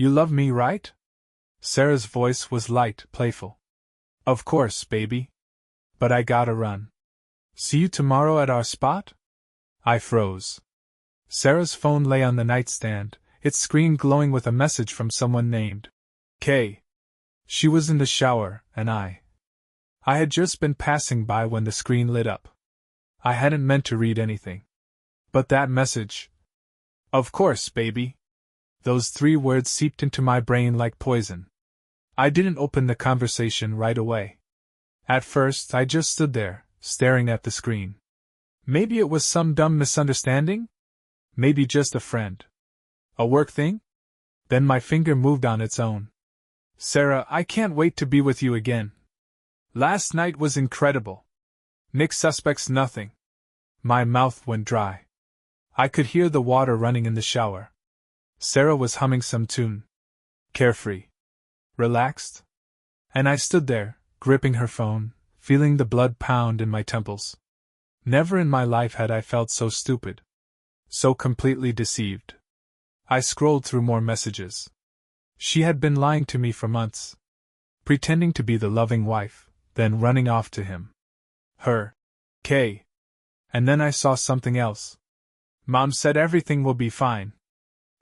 You love me, right? Sarah's voice was light, playful. Of course, baby. But I gotta run. See you tomorrow at our spot? I froze. Sarah's phone lay on the nightstand, its screen glowing with a message from someone named Kay. She was in the shower, and I had just been passing by when the screen lit up. I hadn't meant to read anything. But that message. Of course, baby. Those 3 words seeped into my brain like poison. I didn't open the conversation right away. At first, I just stood there, staring at the screen. Maybe it was some dumb misunderstanding? Maybe just a friend. A work thing? Then my finger moved on its own. Sarah, I can't wait to be with you again. Last night was incredible. Nick suspects nothing. My mouth went dry. I could hear the water running in the shower. Sarah was humming some tune. Carefree. Relaxed. And I stood there, gripping her phone, feeling the blood pound in my temples. Never in my life had I felt so stupid. So completely deceived. I scrolled through more messages. She had been lying to me for months. Pretending to be the loving wife, then running off to him. Her. Kay. And then I saw something else. Mom said everything will be fine.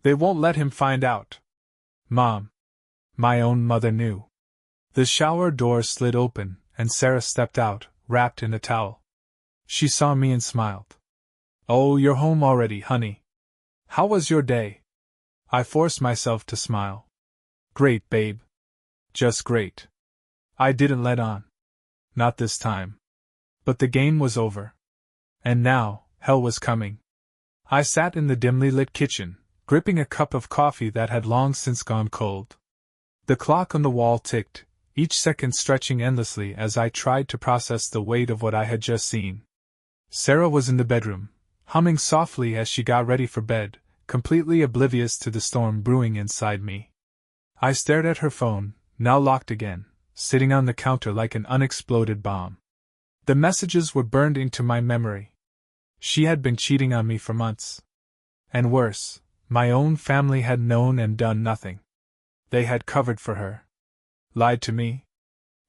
They won't let him find out. Mom. My own mother knew. The shower door slid open, and Sarah stepped out, wrapped in a towel. She saw me and smiled. Oh, you're home already, honey. How was your day? I forced myself to smile. Great, babe. Just great. I didn't let on. Not this time. But the game was over. And now, hell was coming. I sat in the dimly lit kitchen, gripping a cup of coffee that had long since gone cold. The clock on the wall ticked, each second stretching endlessly as I tried to process the weight of what I had just seen. Sarah was in the bedroom, humming softly as she got ready for bed, completely oblivious to the storm brewing inside me. I stared at her phone, now locked again, sitting on the counter like an unexploded bomb. The messages were burned into my memory. She had been cheating on me for months. And worse, my own family had known and done nothing. They had covered for her. Lied to me.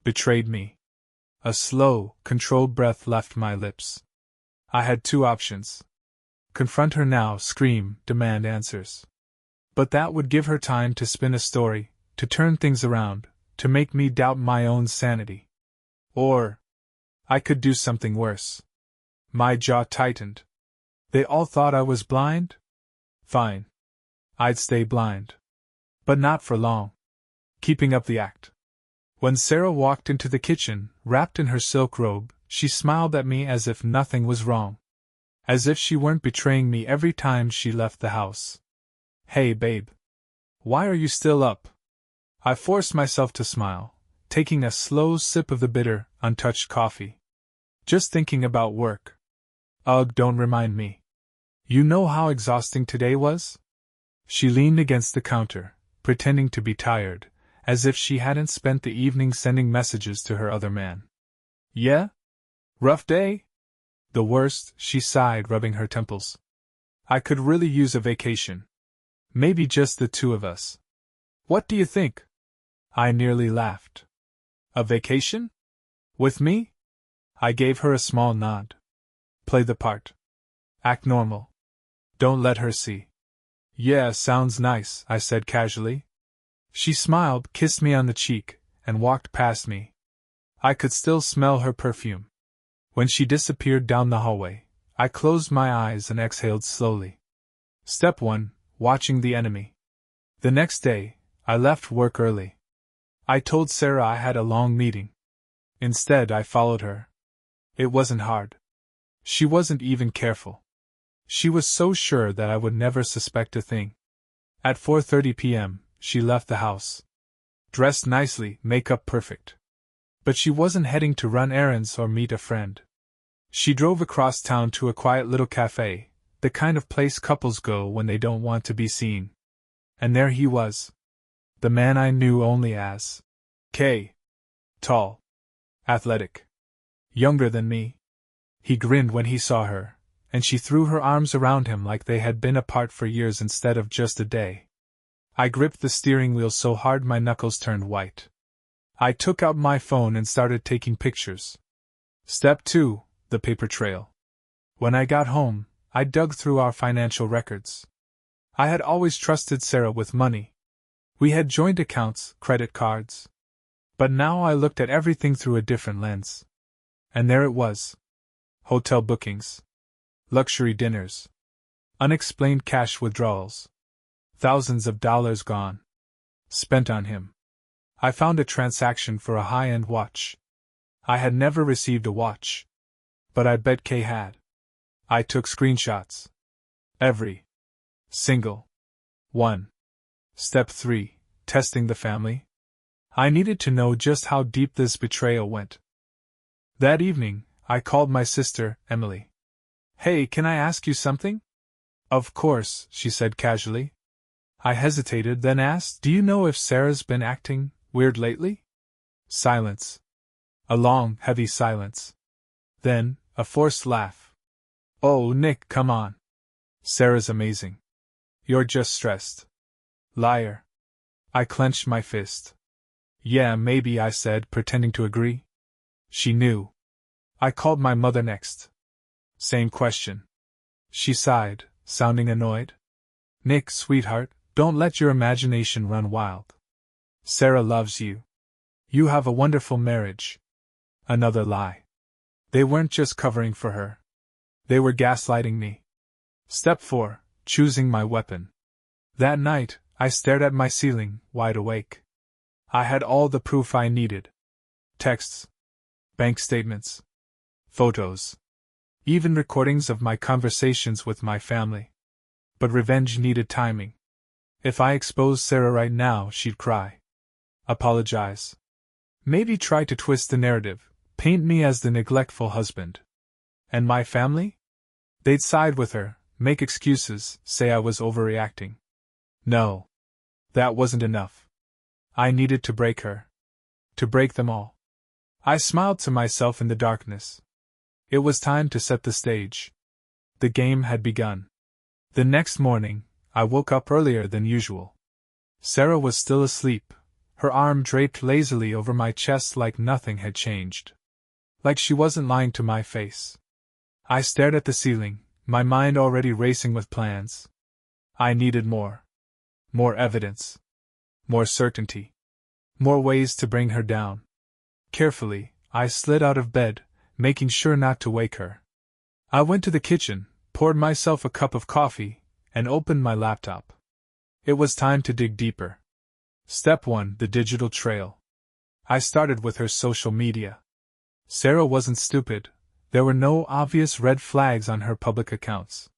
Betrayed me. A slow, controlled breath left my lips. I had 2 options. Confront her now, scream, demand answers. But that would give her time to spin a story, to turn things around, to make me doubt my own sanity. Or I could do something worse. My jaw tightened. They all thought I was blind? Fine. I'd stay blind. But not for long. Keeping up the act. When Sarah walked into the kitchen, wrapped in her silk robe, she smiled at me as if nothing was wrong. As if she weren't betraying me every time she left the house. Hey, babe. Why are you still up? I forced myself to smile, taking a slow sip of the bitter, untouched coffee. Just thinking about work. Ugh, don't remind me. You know how exhausting today was? She leaned against the counter, pretending to be tired, as if she hadn't spent the evening sending messages to her other man. Yeah? Rough day? The worst, she sighed, rubbing her temples. I could really use a vacation. Maybe just the 2 of us. What do you think? I nearly laughed. A vacation? With me? I gave her a small nod. Play the part. Act normal. Don't let her see. Yeah, sounds nice, I said casually. She smiled, kissed me on the cheek, and walked past me. I could still smell her perfume. When she disappeared down the hallway, I closed my eyes and exhaled slowly. Step 1. Watching the enemy. The next day, I left work early. I told Sarah I had a long meeting. Instead, I followed her. It wasn't hard. She wasn't even careful. She was so sure that I would never suspect a thing. At 4:30 p.m., she left the house. Dressed nicely, makeup perfect. But she wasn't heading to run errands or meet a friend. She drove across town to a quiet little cafe, the kind of place couples go when they don't want to be seen. And there he was. The man I knew only as Kay. Tall. Athletic. Younger than me. He grinned when he saw her, and she threw her arms around him like they had been apart for years instead of just a day. I gripped the steering wheel so hard my knuckles turned white. I took out my phone and started taking pictures. Step 2, the paper trail. When I got home, I dug through our financial records. I had always trusted Sarah with money. We had joint accounts, credit cards. But now I looked at everything through a different lens. And there it was. Hotel bookings. Luxury dinners. Unexplained cash withdrawals. Thousands of dollars gone. Spent on him. I found a transaction for a high-end watch. I had never received a watch. But I bet Kay had. I took screenshots. Every single one. Step 3, testing the family. I needed to know just how deep this betrayal went. That evening, I called my sister, Emily. "Hey, can I ask you something?" "Of course," she said casually. I hesitated, then asked, "Do you know if Sarah's been acting weird lately?" Silence. A long, heavy silence. Then, a forced laugh. "Oh, Nick, come on. Sarah's amazing. You're just stressed." Liar. I clenched my fist. "Yeah, maybe," I said, pretending to agree. She knew. I called my mother next. Same question. She sighed, sounding annoyed. "Nick, sweetheart, don't let your imagination run wild. Sarah loves you. You have a wonderful marriage." Another lie. They weren't just covering for her. They were gaslighting me. Step 4, choosing my weapon. That night, I stared at my ceiling, wide awake. I had all the proof I needed. Texts. Bank statements. Photos. Even recordings of my conversations with my family. But revenge needed timing. If I exposed Sarah right now, she'd cry. Apologize. Maybe try to twist the narrative, paint me as the neglectful husband. And my family? They'd side with her, make excuses, say I was overreacting. No. That wasn't enough. I needed to break her. To break them all. I smiled to myself in the darkness. It was time to set the stage. The game had begun. The next morning, I woke up earlier than usual. Sarah was still asleep, her arm draped lazily over my chest like nothing had changed. Like she wasn't lying to my face. I stared at the ceiling, my mind already racing with plans. I needed more. More evidence. More certainty. More ways to bring her down. Carefully, I slid out of bed, making sure not to wake her. I went to the kitchen, poured myself a cup of coffee, and opened my laptop. It was time to dig deeper. Step 1, the digital trail. I started with her social media. Sarah wasn't stupid. There were no obvious red flags on her public accounts.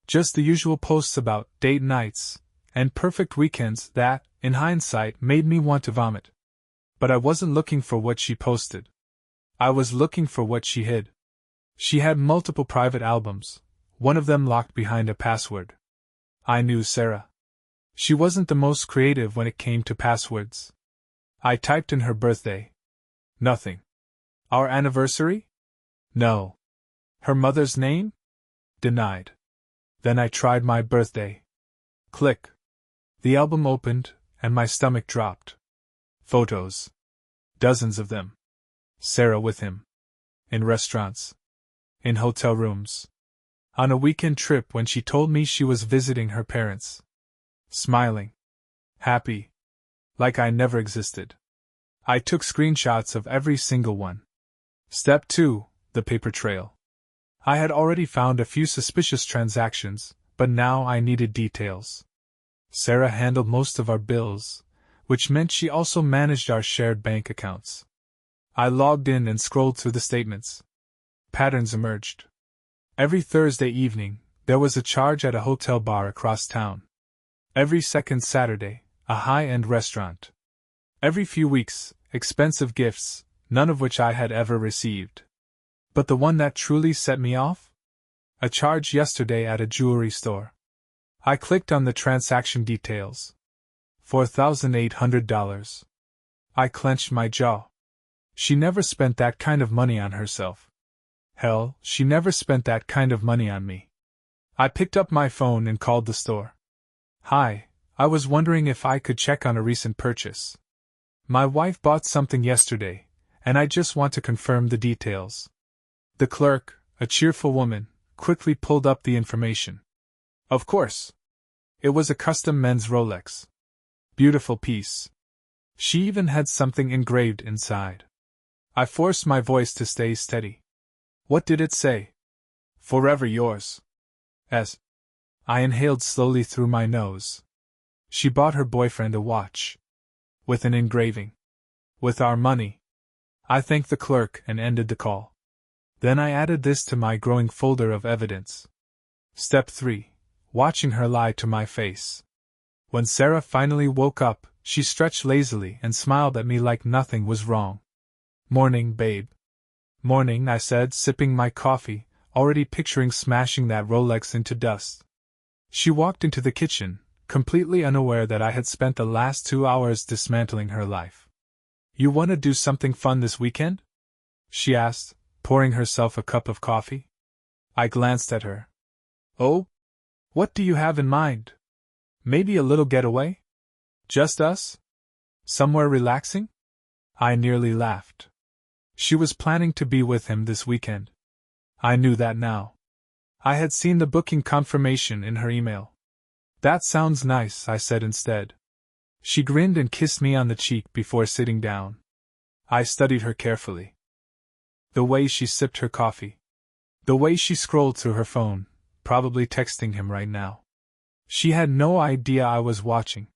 Just the usual posts about date nights and perfect weekends that, in hindsight, made me want to vomit. But I wasn't looking for what she posted. I was looking for what she hid. She had multiple private albums, one of them locked behind a password. I knew Sarah. She wasn't the most creative when it came to passwords. I typed in her birthday. Nothing. Our anniversary? No. Her mother's name? Denied. Then I tried my birthday. Click. The album opened, and my stomach dropped. Photos. Dozens of them. Sarah with him. In restaurants. In hotel rooms. On a weekend trip when she told me she was visiting her parents. Smiling. Happy. Like I never existed. I took screenshots of every single one. Step 2, the paper trail. I had already found a few suspicious transactions, but now I needed details. Sarah handled most of our bills, which meant she also managed our shared bank accounts. I logged in and scrolled through the statements. Patterns emerged. Every Thursday evening, there was a charge at a hotel bar across town. Every second Saturday, a high-end restaurant. Every few weeks, expensive gifts, none of which I had ever received. But the one that truly set me off? A charge yesterday at a jewelry store. I clicked on the transaction details. $4,800. I clenched my jaw. She never spent that kind of money on herself. Hell, she never spent that kind of money on me. I picked up my phone and called the store. "Hi, I was wondering if I could check on a recent purchase. My wife bought something yesterday, and I just want to confirm the details. The clerk, a cheerful woman, quickly pulled up the information. Of course. It was a custom men's Rolex. Beautiful piece. She even had something engraved inside. I forced my voice to stay steady. What did it say? Forever yours. S. I inhaled slowly through my nose. She bought her boyfriend a watch. With an engraving. With our money. I thanked the clerk and ended the call. Then I added this to my growing folder of evidence. Step 3. Watching her lie to my face. When Sarah finally woke up, she stretched lazily and smiled at me like nothing was wrong. Morning, babe. Morning, I said, sipping my coffee, already picturing smashing that Rolex into dust. She walked into the kitchen, completely unaware that I had spent the last 2 hours dismantling her life. You want to do something fun this weekend? She asked, pouring herself a cup of coffee. I glanced at her. Oh? What do you have in mind? Maybe a little getaway? Just us? Somewhere relaxing? I nearly laughed. She was planning to be with him this weekend. I knew that now. I had seen the booking confirmation in her email. That sounds nice, I said instead. She grinned and kissed me on the cheek before sitting down. I studied her carefully. The way she sipped her coffee. The way she scrolled through her phone, probably texting him right now. She had no idea I was watching.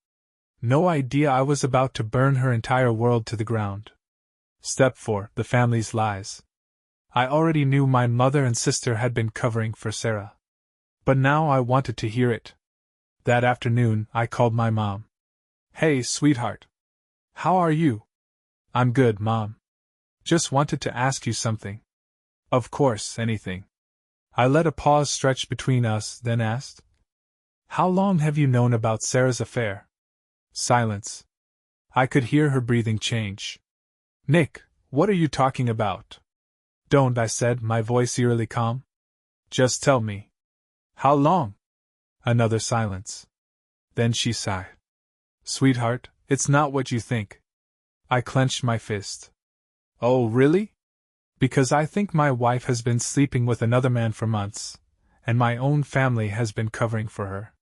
No idea I was about to burn her entire world to the ground. Step 4. The family's lies. I already knew my mother and sister had been covering for Sarah. But now I wanted to hear it. That afternoon, I called my mom. Hey, sweetheart. How are you? I'm good, Mom. Just wanted to ask you something. Of course, anything. I let a pause stretch between us, then asked, how long have you known about Sarah's affair? Silence. I could hear her breathing change. Nick, what are you talking about? Don't, I said, my voice eerily calm. Just tell me. How long? Another silence. Then she sighed. Sweetheart, it's not what you think. I clenched my fist. Oh, really? Because I think my wife has been sleeping with another man for months, and my own family has been covering for her.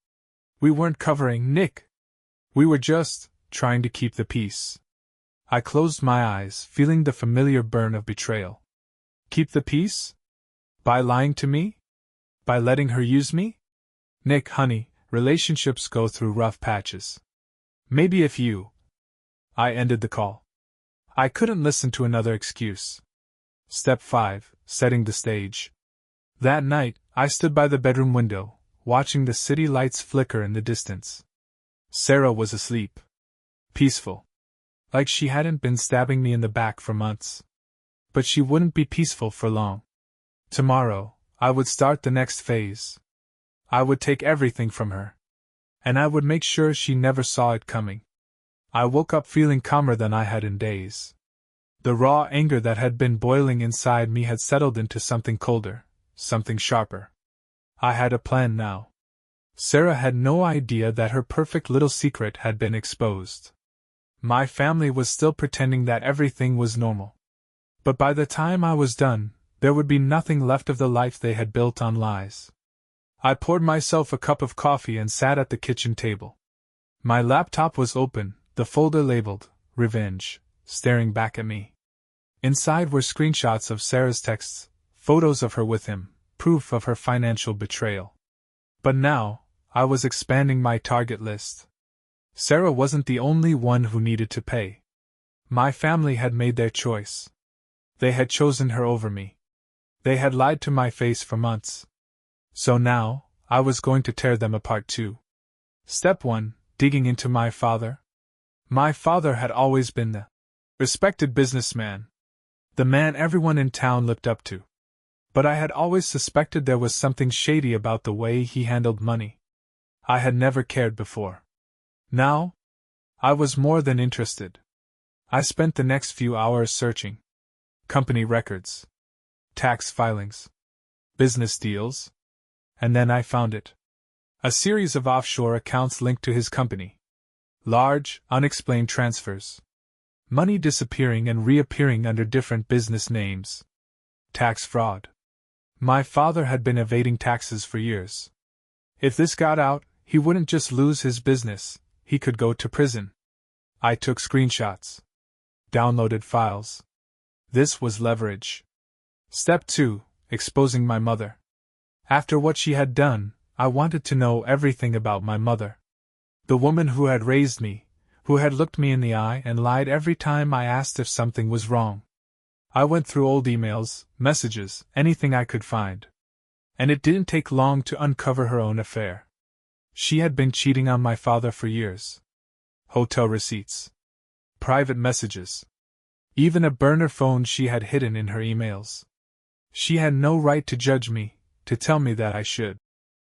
We weren't covering, Nick. We were just trying to keep the peace. I closed my eyes, feeling the familiar burn of betrayal. Keep the peace? By lying to me? By letting her use me? Nick, honey, relationships go through rough patches. Maybe if you... I ended the call. I couldn't listen to another excuse. Step 5. Setting the stage. That night, I stood by the bedroom window, watching the city lights flicker in the distance. Sarah was asleep. Peaceful. Like she hadn't been stabbing me in the back for months. But she wouldn't be peaceful for long. Tomorrow, I would start the next phase. I would take everything from her. And I would make sure she never saw it coming. I woke up feeling calmer than I had in days. The raw anger that had been boiling inside me had settled into something colder, something sharper. I had a plan now. Sarah had no idea that her perfect little secret had been exposed. My family was still pretending that everything was normal. But by the time I was done, there would be nothing left of the life they had built on lies. I poured myself a cup of coffee and sat at the kitchen table. My laptop was open, the folder labeled, Revenge, staring back at me. Inside were screenshots of Sarah's texts, photos of her with him, proof of her financial betrayal. But now, I was expanding my target list. Sarah wasn't the only one who needed to pay. My family had made their choice. They had chosen her over me. They had lied to my face for months. So now, I was going to tear them apart too. Step 1. Digging into my father. My father had always been the respected businessman. The man everyone in town looked up to. But I had always suspected there was something shady about the way he handled money. I had never cared before. Now, I was more than interested. I spent the next few hours searching. Company records. Tax filings. Business deals. And then I found it. A series of offshore accounts linked to his company. Large, unexplained transfers. Money disappearing and reappearing under different business names. Tax fraud. My father had been evading taxes for years. If this got out, he wouldn't just lose his business, he could go to prison. I took screenshots. Downloaded files. This was leverage. Step 2. Exposing my mother. After what she had done, I wanted to know everything about my mother. The woman who had raised me, who had looked me in the eye and lied every time I asked if something was wrong. I went through old emails, messages, anything I could find. And it didn't take long to uncover her own affair. She had been cheating on my father for years. Hotel receipts. Private messages. Even a burner phone she had hidden in her emails. She had no right to judge me, to tell me that I should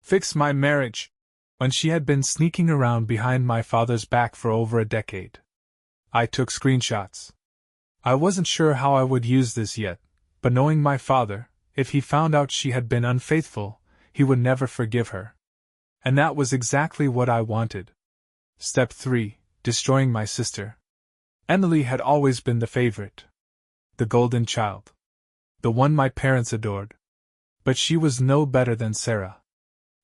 fix my marriage, when she had been sneaking around behind my father's back for over a decade. I took screenshots. I wasn't sure how I would use this yet, but knowing my father, if he found out she had been unfaithful, he would never forgive her. And that was exactly what I wanted. Step 3. Destroying my sister. Emily had always been the favorite. The golden child. The one my parents adored. But she was no better than Sarah.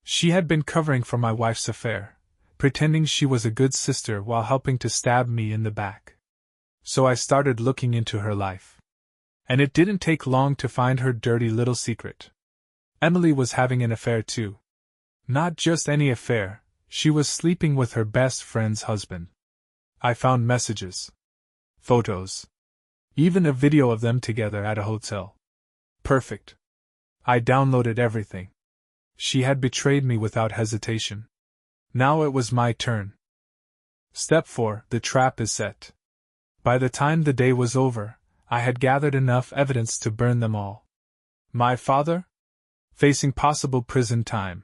She had been covering for my wife's affair, pretending she was a good sister while helping to stab me in the back. So I started looking into her life. And it didn't take long to find her dirty little secret. Emily was having an affair too. Not just any affair, she was sleeping with her best friend's husband. I found messages. Photos. Even a video of them together at a hotel. Perfect. I downloaded everything. She had betrayed me without hesitation. Now it was my turn. Step 4. The trap is set. By the time the day was over, I had gathered enough evidence to burn them all. My father? Facing possible prison time.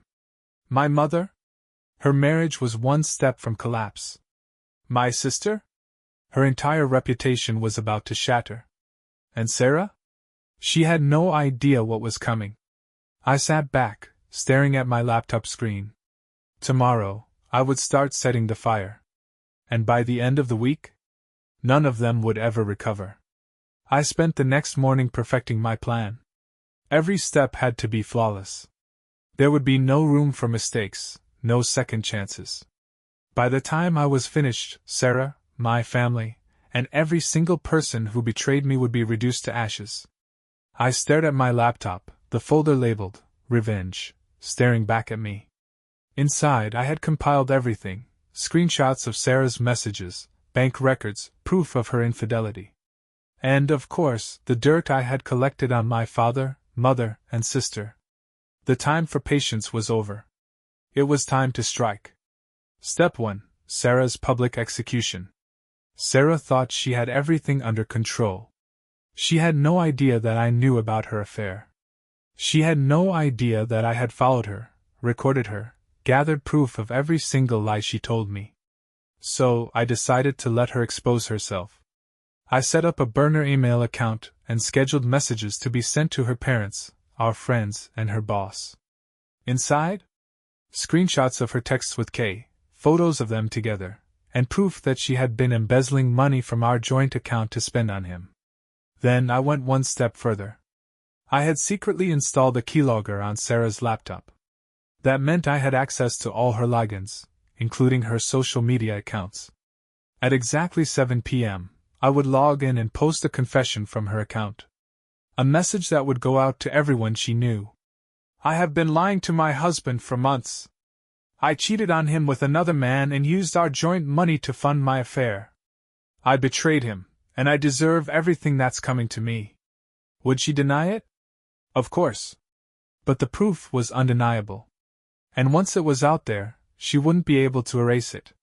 My mother? Her marriage was one step from collapse. My sister? Her entire reputation was about to shatter. And Sarah? She had no idea what was coming. I sat back, staring at my laptop screen. Tomorrow, I would start setting the fire. And by the end of the week, none of them would ever recover. I spent the next morning perfecting my plan. Every step had to be flawless. There would be no room for mistakes, no second chances. By the time I was finished, Sarah, my family, and every single person who betrayed me would be reduced to ashes. I stared at my laptop, the folder labeled Revenge, staring back at me. Inside, I had compiled everything: screenshots of Sarah's messages, bank records, proof of her infidelity. And, of course, the dirt I had collected on my father, mother, and sister. The time for patience was over. It was time to strike. Step 1. Sarah's public execution. Sarah thought she had everything under control. She had no idea that I knew about her affair. She had no idea that I had followed her, recorded her, gathered proof of every single lie she told me. So, I decided to let her expose herself. I set up a burner email account and scheduled messages to be sent to her parents, our friends, and her boss. Inside? Screenshots of her texts with Kay, photos of them together, and proof that she had been embezzling money from our joint account to spend on him. Then I went one step further. I had secretly installed a keylogger on Sarah's laptop. That meant I had access to all her logins, including her social media accounts. At exactly 7 p.m., I would log in and post a confession from her account. A message that would go out to everyone she knew. I have been lying to my husband for months. I cheated on him with another man and used our joint money to fund my affair. I betrayed him, and I deserve everything that's coming to me. Would she deny it? Of course. But the proof was undeniable. And once it was out there, she wouldn't be able to erase it.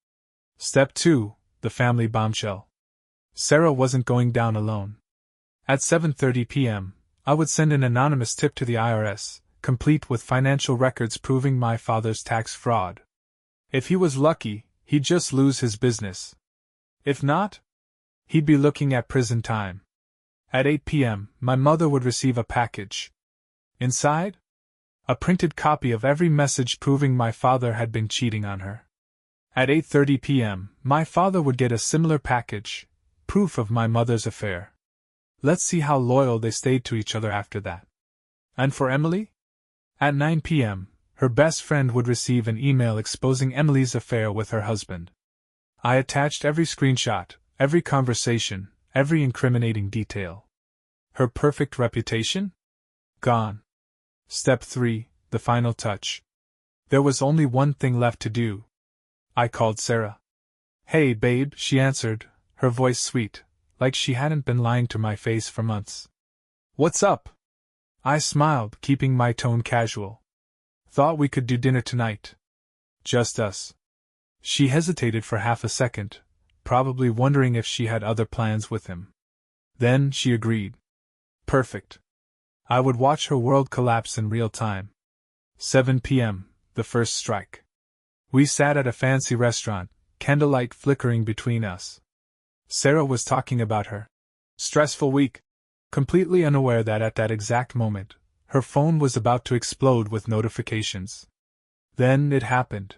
Step 2. The family bombshell. Sarah wasn't going down alone. At 7:30 p.m., I would send an anonymous tip to the IRS, complete with financial records proving my father's tax fraud. If he was lucky, he'd just lose his business. If not, he'd be looking at prison time. At 8 p.m., my mother would receive a package. Inside? A printed copy of every message proving my father had been cheating on her. At 8:30 p.m., my father would get a similar package, proof of my mother's affair. Let's see how loyal they stayed to each other after that. And for Emily? At 9 p.m., her best friend would receive an email exposing Emily's affair with her husband. I attached every screenshot, every conversation, every incriminating detail. Her perfect reputation? Gone. Step 3, the final touch. There was only one thing left to do. I called Sarah. "Hey, babe," she answered, her voice sweet, like she hadn't been lying to my face for months. "What's up?" I smiled, keeping my tone casual. "Thought we could do dinner tonight. Just us." She hesitated for half a second, probably wondering if she had other plans with him. Then she agreed. Perfect. I would watch her world collapse in real time. 7 p.m., the first strike. We sat at a fancy restaurant, candlelight flickering between us. Sarah was talking about her stressful week, completely unaware that at that exact moment, her phone was about to explode with notifications. Then it happened.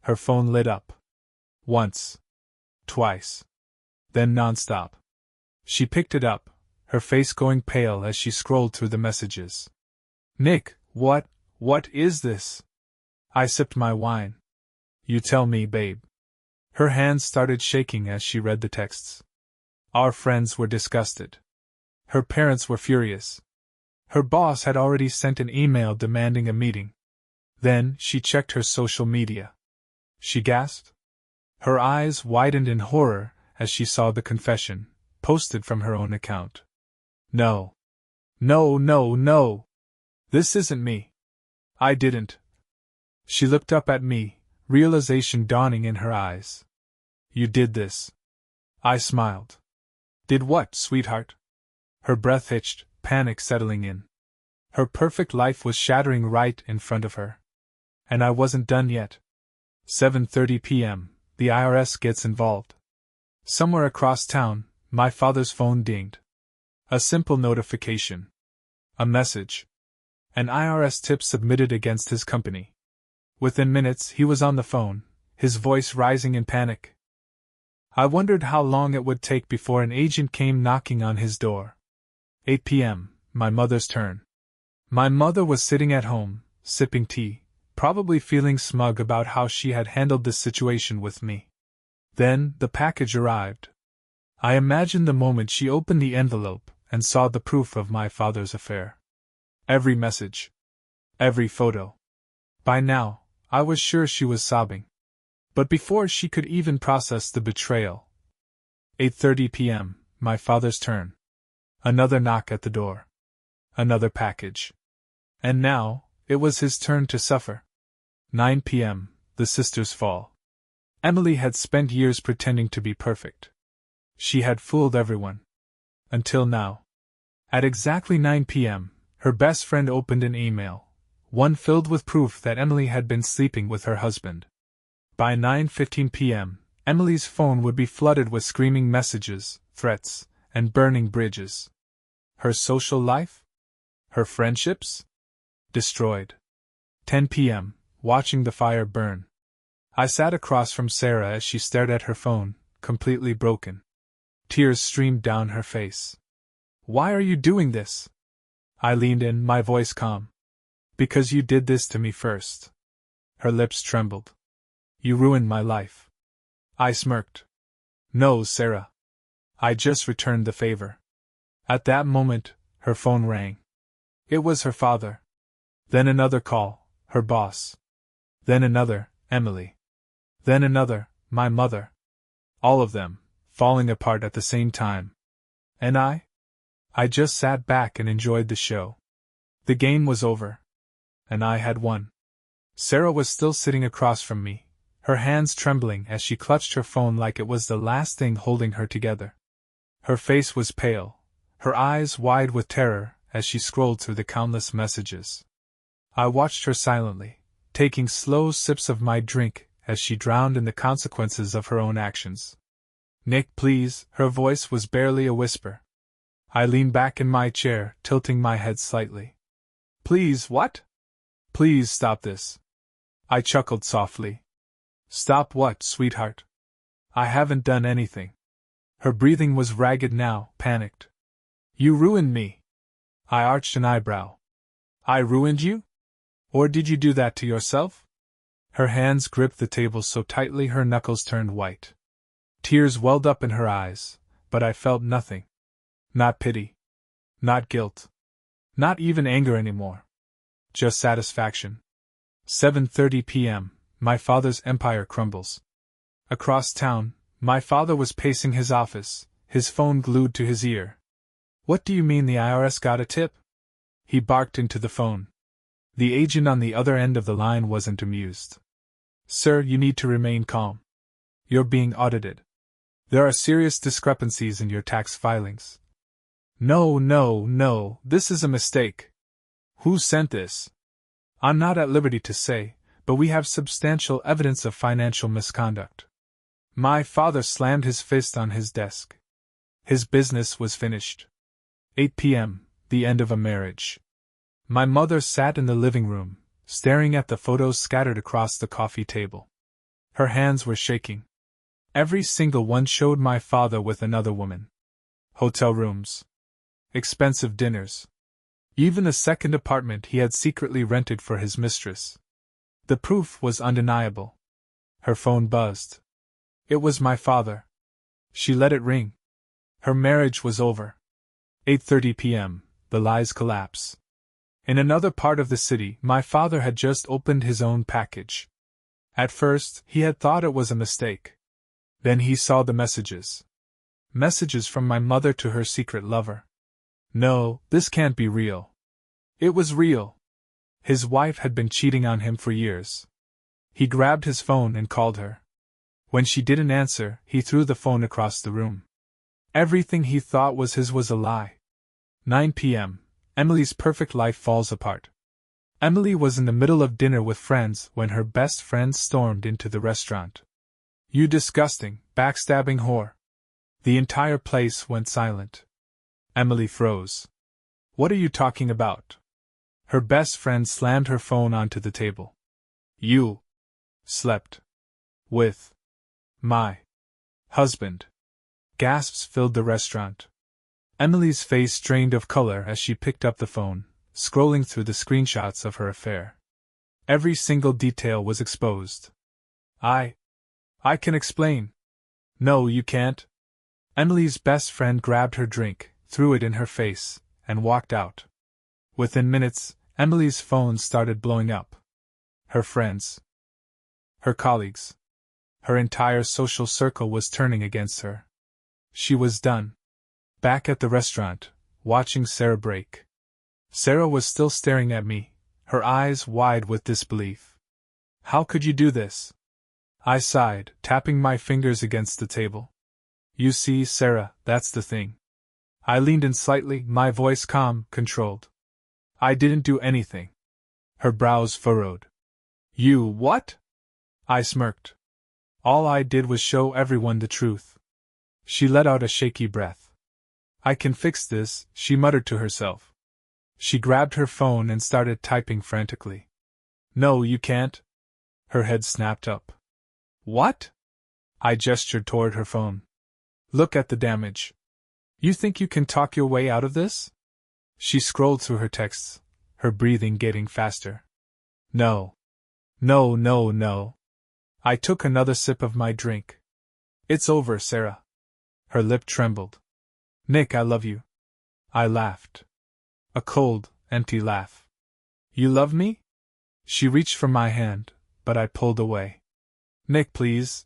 Her phone lit up. Once. Twice. Then nonstop. She picked it up, her face going pale as she scrolled through the messages. "Nick, what is this?" I sipped my wine. "You tell me, babe." Her hands started shaking as she read the texts. Our friends were disgusted. Her parents were furious. Her boss had already sent an email demanding a meeting. Then she checked her social media. She gasped. Her eyes widened in horror as she saw the confession, posted from her own account. No. No, no, no. This isn't me. I didn't. She looked up at me, realization dawning in her eyes. You did this. I smiled. Did what, sweetheart? Her breath hitched, panic settling in. Her perfect life was shattering right in front of her. And I wasn't done yet. 7:30 p.m., the IRS gets involved. Somewhere across town, my father's phone dinged. A simple notification. A message. An IRS tip submitted against his company. Within minutes, he was on the phone, his voice rising in panic. I wondered how long it would take before an agent came knocking on his door. 8 p.m., my mother's turn. My mother was sitting at home, sipping tea, probably feeling smug about how she had handled this situation with me. Then, the package arrived. I imagined the moment she opened the envelope and saw the proof of my father's affair. Every message. Every photo. By now, I was sure she was sobbing. But before she could even process the betrayal. 8:30 p.m., my father's turn. Another knock at the door. Another package. And now, it was his turn to suffer. 9 p.m., the sisters fall. Emily had spent years pretending to be perfect. She had fooled everyone. Until now. At exactly 9 p.m., her best friend opened an email, one filled with proof that Emily had been sleeping with her husband. By 9:15 p.m., Emily's phone would be flooded with screaming messages, threats, and burning bridges. Her social life? Her friendships? Destroyed. 10 p.m., watching the fire burn. I sat across from Sarah as she stared at her phone, completely broken. Tears streamed down her face. Why are you doing this? I leaned in, my voice calm. Because you did this to me first. Her lips trembled. You ruined my life. I smirked. No, Sarah. I just returned the favor. At that moment, her phone rang. It was her father. Then another call, her boss. Then another, Emily. Then another, my mother. All of them, falling apart at the same time. And I just sat back and enjoyed the show. The game was over. And I had won. Sarah was still sitting across from me, her hands trembling as she clutched her phone like it was the last thing holding her together. Her face was pale, her eyes wide with terror as she scrolled through the countless messages. I watched her silently, taking slow sips of my drink as she drowned in the consequences of her own actions. Nick, please, her voice was barely a whisper. I leaned back in my chair, tilting my head slightly. Please, what? Please stop this. I chuckled softly. Stop what, sweetheart? I haven't done anything. Her breathing was ragged now, panicked. You ruined me. I arched an eyebrow. I ruined you? Or did you do that to yourself? Her hands gripped the table so tightly her knuckles turned white. Tears welled up in her eyes, but I felt nothing. Not pity. Not guilt. Not even anger anymore. Just satisfaction. 7:30 p.m. My father's empire crumbles. Across town, my father was pacing his office, his phone glued to his ear. What do you mean the IRS got a tip? He barked into the phone. The agent on the other end of the line wasn't amused. Sir, you need to remain calm. You're being audited. There are serious discrepancies in your tax filings. No, this is a mistake. Who sent this? I'm not at liberty to say, but we have substantial evidence of financial misconduct. My father slammed his fist on his desk. His business was finished. 8 p.m., the end of a marriage. My mother sat in the living room, staring at the photos scattered across the coffee table. Her hands were shaking. Every single one showed my father with another woman. Hotel rooms. Expensive dinners. Even a second apartment he had secretly rented for his mistress. The proof was undeniable. Her phone buzzed. It was my father. She let it ring. Her marriage was over. 8:30 p.m., the lies collapse. In another part of the city, my father had just opened his own package. At first, he had thought it was a mistake. Then he saw the messages. Messages from my mother to her secret lover. No, this can't be real. It was real. His wife had been cheating on him for years. He grabbed his phone and called her. When she didn't answer, he threw the phone across the room. Everything he thought was his was a lie. 9 p.m. Emily's perfect life falls apart. Emily was in the middle of dinner with friends when her best friend stormed into the restaurant. You disgusting, backstabbing whore. The entire place went silent. Emily froze. What are you talking about? Her best friend slammed her phone onto the table. You slept with my husband. Gasps filled the restaurant. Emily's face drained of color as she picked up the phone, scrolling through the screenshots of her affair. Every single detail was exposed. I can explain. No, you can't. Emily's best friend grabbed her drink, threw it in her face, and walked out. Within minutes, Emily's phone started blowing up. Her friends, her colleagues, her entire social circle was turning against her. She was done. Back at the restaurant, watching Sarah break. Sarah was still staring at me, her eyes wide with disbelief. How could you do this? I sighed, tapping my fingers against the table. You see, Sarah, that's the thing. I leaned in slightly, my voice calm, controlled. I didn't do anything. Her brows furrowed. You what? I smirked. All I did was show everyone the truth. She let out a shaky breath. I can fix this, she muttered to herself. She grabbed her phone and started typing frantically. No, you can't. Her head snapped up. What? I gestured toward her phone. Look at the damage. You think you can talk your way out of this? She scrolled through her texts, her breathing getting faster. No. No. I took another sip of my drink. It's over, Sarah. Her lip trembled. Nick, I love you. I laughed. A cold, empty laugh. You love me? She reached for my hand, but I pulled away. Nick, please.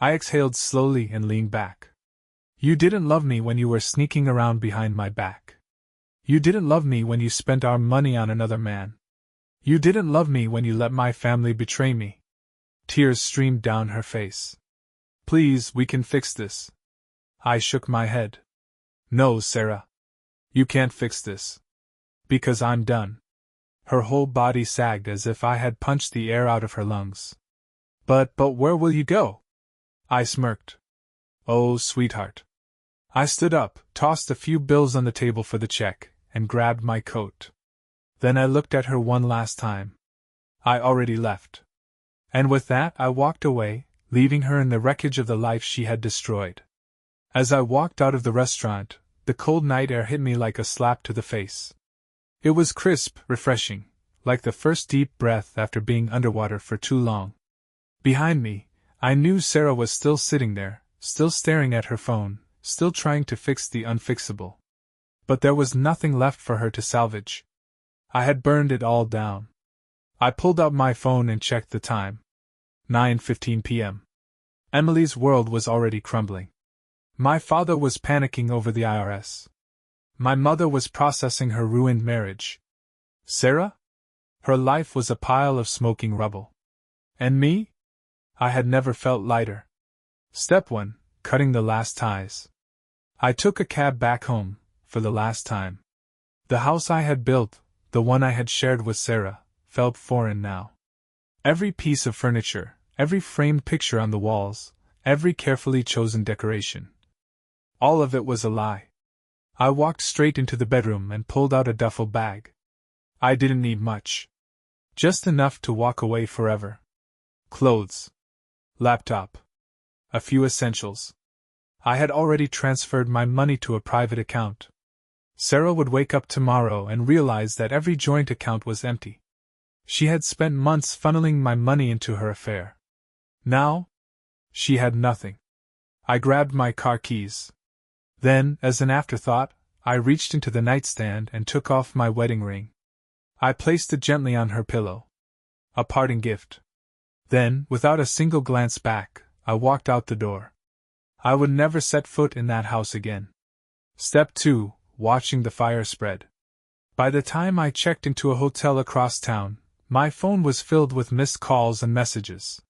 I exhaled slowly and leaned back. You didn't love me when you were sneaking around behind my back. You didn't love me when you spent our money on another man. You didn't love me when you let my family betray me. Tears streamed down her face. Please, we can fix this. I shook my head. No, Sarah. You can't fix this. Because I'm done. Her whole body sagged as if I had punched the air out of her lungs. But where will you go? I smirked. Oh, sweetheart. I stood up, tossed a few bills on the table for the check, and grabbed my coat. Then I looked at her one last time. I already left. And with that I walked away, leaving her in the wreckage of the life she had destroyed. As I walked out of the restaurant, the cold night air hit me like a slap to the face. It was crisp, refreshing, like the first deep breath after being underwater for too long. Behind me, I knew Sarah was still sitting there, still staring at her phone, still trying to fix the unfixable. But there was nothing left for her to salvage. I had burned it all down. I pulled out my phone and checked the time. 9:15 p.m. Emily's world was already crumbling. My father was panicking over the IRS. My mother was processing her ruined marriage. Sarah? Her life was a pile of smoking rubble. And me? I had never felt lighter. Step 1. Cutting the last ties. I took a cab back home, for the last time. The house I had built, the one I had shared with Sarah, felt foreign now. Every piece of furniture, every framed picture on the walls, every carefully chosen decoration. All of it was a lie. I walked straight into the bedroom and pulled out a duffel bag. I didn't need much. Just enough to walk away forever. Clothes. Laptop. A few essentials. I had already transferred my money to a private account. Sarah would wake up tomorrow and realize that every joint account was empty. She had spent months funneling my money into her affair. Now, she had nothing. I grabbed my car keys. Then, as an afterthought, I reached into the nightstand and took off my wedding ring. I placed it gently on her pillow. A parting gift. Then, without a single glance back, I walked out the door. I would never set foot in that house again. Step 2. Watching the fire spread. By the time I checked into a hotel across town, my phone was filled with missed calls and messages.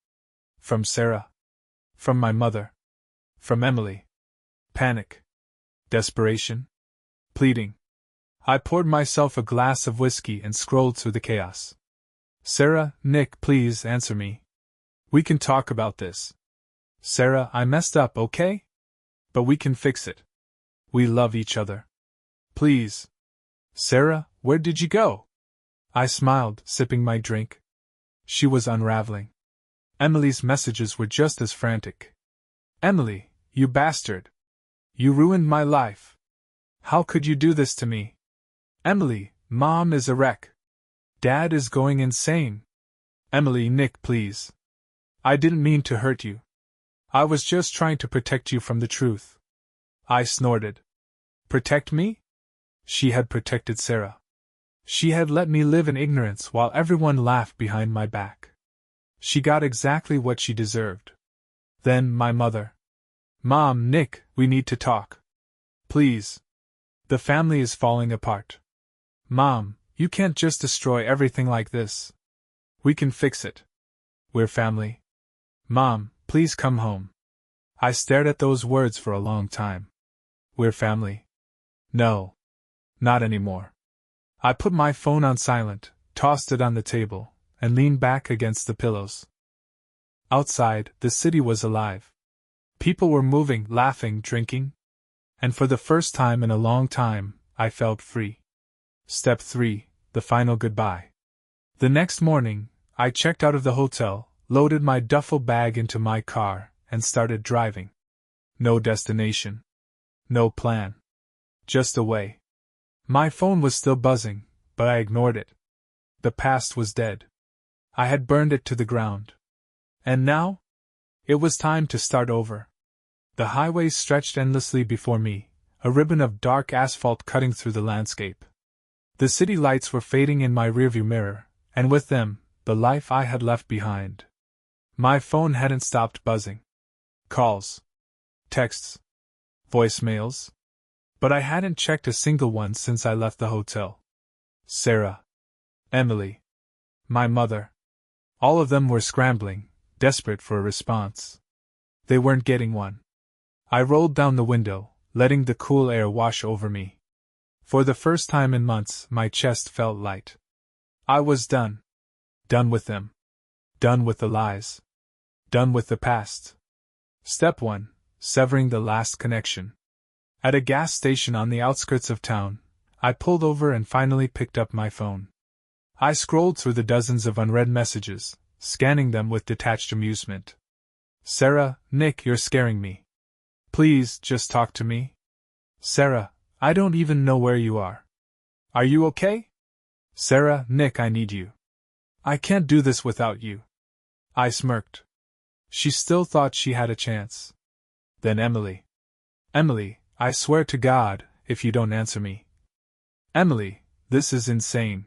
From Sarah. From my mother. From Emily. Panic. Desperation. Pleading. I poured myself a glass of whiskey and scrolled through the chaos. Sarah, Nick, please answer me. We can talk about this. Sarah, I messed up, okay? But we can fix it. We love each other. Please. Sarah, where did you go? I smiled, sipping my drink. She was unraveling. Emily's messages were just as frantic. Emily, you bastard. You ruined my life. How could you do this to me? Emily, Mom is a wreck. Dad is going insane. Emily, Nick, please. I didn't mean to hurt you. I was just trying to protect you from the truth. I snorted. Protect me? She had protected Sarah. She had let me live in ignorance while everyone laughed behind my back. She got exactly what she deserved. Then my mother. Mom, Nick, we need to talk. Please. The family is falling apart. Mom, you can't just destroy everything like this. We can fix it. We're family. Mom, please come home. I stared at those words for a long time. We're family. No. Not anymore. I put my phone on silent, tossed it on the table, and leaned back against the pillows. Outside, the city was alive. People were moving, laughing, drinking. And for the first time in a long time, I felt free. Step 3. The final goodbye. The next morning, I checked out of the hotel, loaded my duffel bag into my car, and started driving. No destination. No plan. Just away. My phone was still buzzing, but I ignored it. The past was dead. I had burned it to the ground. And now? It was time to start over. The highway stretched endlessly before me, a ribbon of dark asphalt cutting through the landscape. The city lights were fading in my rearview mirror, and with them, the life I had left behind. My phone hadn't stopped buzzing. Calls. Texts. Voicemails. But I hadn't checked a single one since I left the hotel. Sarah. Emily. My mother. All of them were scrambling, desperate for a response. They weren't getting one. I rolled down the window, letting the cool air wash over me. For the first time in months, my chest felt light. I was done. Done with them. Done with the lies. Done with the past. Step 1. Severing the last connection. At a gas station on the outskirts of town, I pulled over and finally picked up my phone. I scrolled through the dozens of unread messages, scanning them with detached amusement. Sarah, Nick, you're scaring me. Please, just talk to me. Sarah, I don't even know where you are. Are you okay? Sarah, Nick, I need you. I can't do this without you. I smirked. She still thought she had a chance. Then Emily. Emily, I swear to God, if you don't answer me. Emily, this is insane.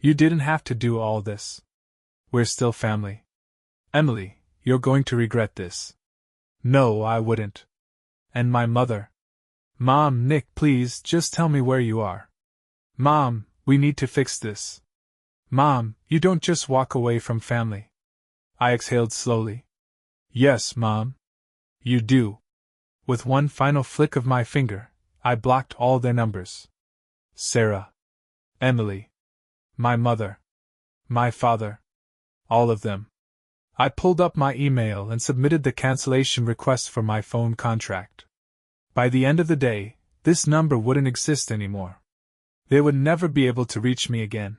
You didn't have to do all this. We're still family. Emily, you're going to regret this. No, I wouldn't. And my mother. Mom, Nick, please, just tell me where you are. Mom, we need to fix this. Mom, you don't just walk away from family. I exhaled slowly. Yes, Mom. You do. With one final flick of my finger, I blocked all their numbers. Sarah. Emily. My mother. My father. All of them. I pulled up my email and submitted the cancellation request for my phone contract. By the end of the day, this number wouldn't exist anymore. They would never be able to reach me again.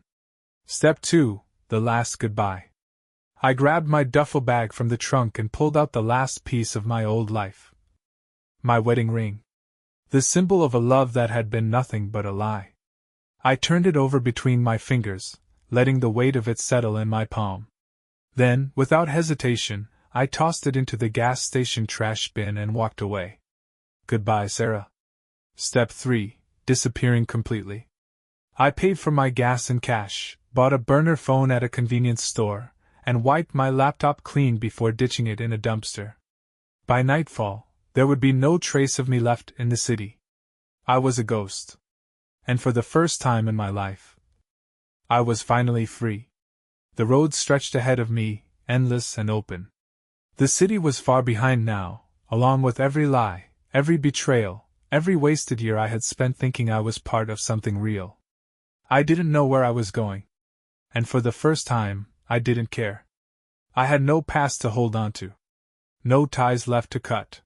Step 2, the last goodbye. I grabbed my duffel bag from the trunk and pulled out the last piece of my old life. My wedding ring. The symbol of a love that had been nothing but a lie. I turned it over between my fingers, letting the weight of it settle in my palm. Then, without hesitation, I tossed it into the gas station trash bin and walked away. Goodbye, Sarah. Step 3, disappearing completely. I paid for my gas in cash, bought a burner phone at a convenience store, and wiped my laptop clean before ditching it in a dumpster. By nightfall, there would be no trace of me left in the city. I was a ghost. And for the first time in my life, I was finally free. The road stretched ahead of me, endless and open. The city was far behind now, along with every lie, every betrayal, every wasted year I had spent thinking I was part of something real. I didn't know where I was going. And for the first time, I didn't care. I had no past to hold on to. No ties left to cut.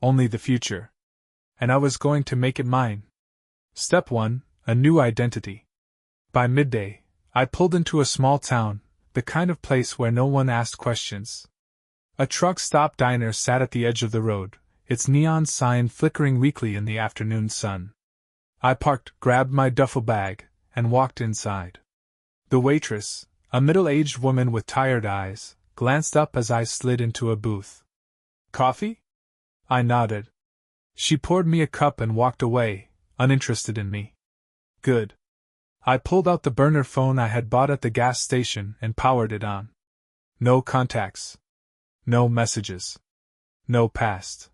Only the future. And I was going to make it mine. Step 1, a new identity. By midday, I pulled into a small town, the kind of place where no one asked questions. A truck stop diner sat at the edge of the road, its neon sign flickering weakly in the afternoon sun. I parked, grabbed my duffel bag, and walked inside. The waitress, a middle-aged woman with tired eyes, glanced up as I slid into a booth. Coffee? I nodded. She poured me a cup and walked away, uninterested in me. Good. I pulled out the burner phone I had bought at the gas station and powered it on. No contacts. No messages. No past.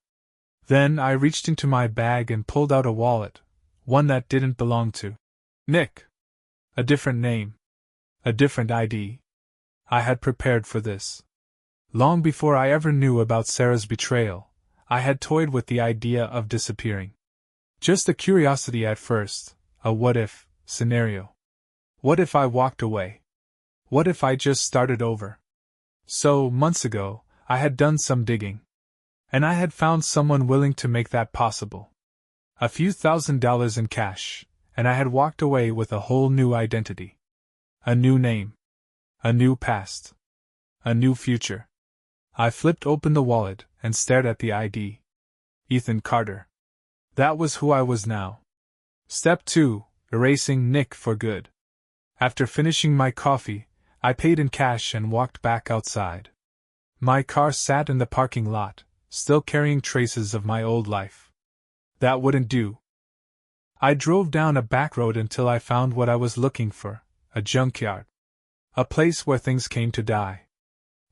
Then I reached into my bag and pulled out a wallet, one that didn't belong to Nick. A different name. A different ID. I had prepared for this. Long before I ever knew about Sarah's betrayal, I had toyed with the idea of disappearing. Just a curiosity at first, a what-if scenario. What if I walked away? What if I just started over? So, months ago, I had done some digging. And I had found someone willing to make that possible. A few $1,000s in cash, and I had walked away with a whole new identity. A new name. A new past. A new future. I flipped open the wallet and stared at the ID. Ethan Carter. That was who I was now. Step 2, erasing Nick for good. After finishing my coffee, I paid in cash and walked back outside. My car sat in the parking lot, still carrying traces of my old life. That wouldn't do. I drove down a back road until I found what I was looking for, a junkyard. A place where things came to die.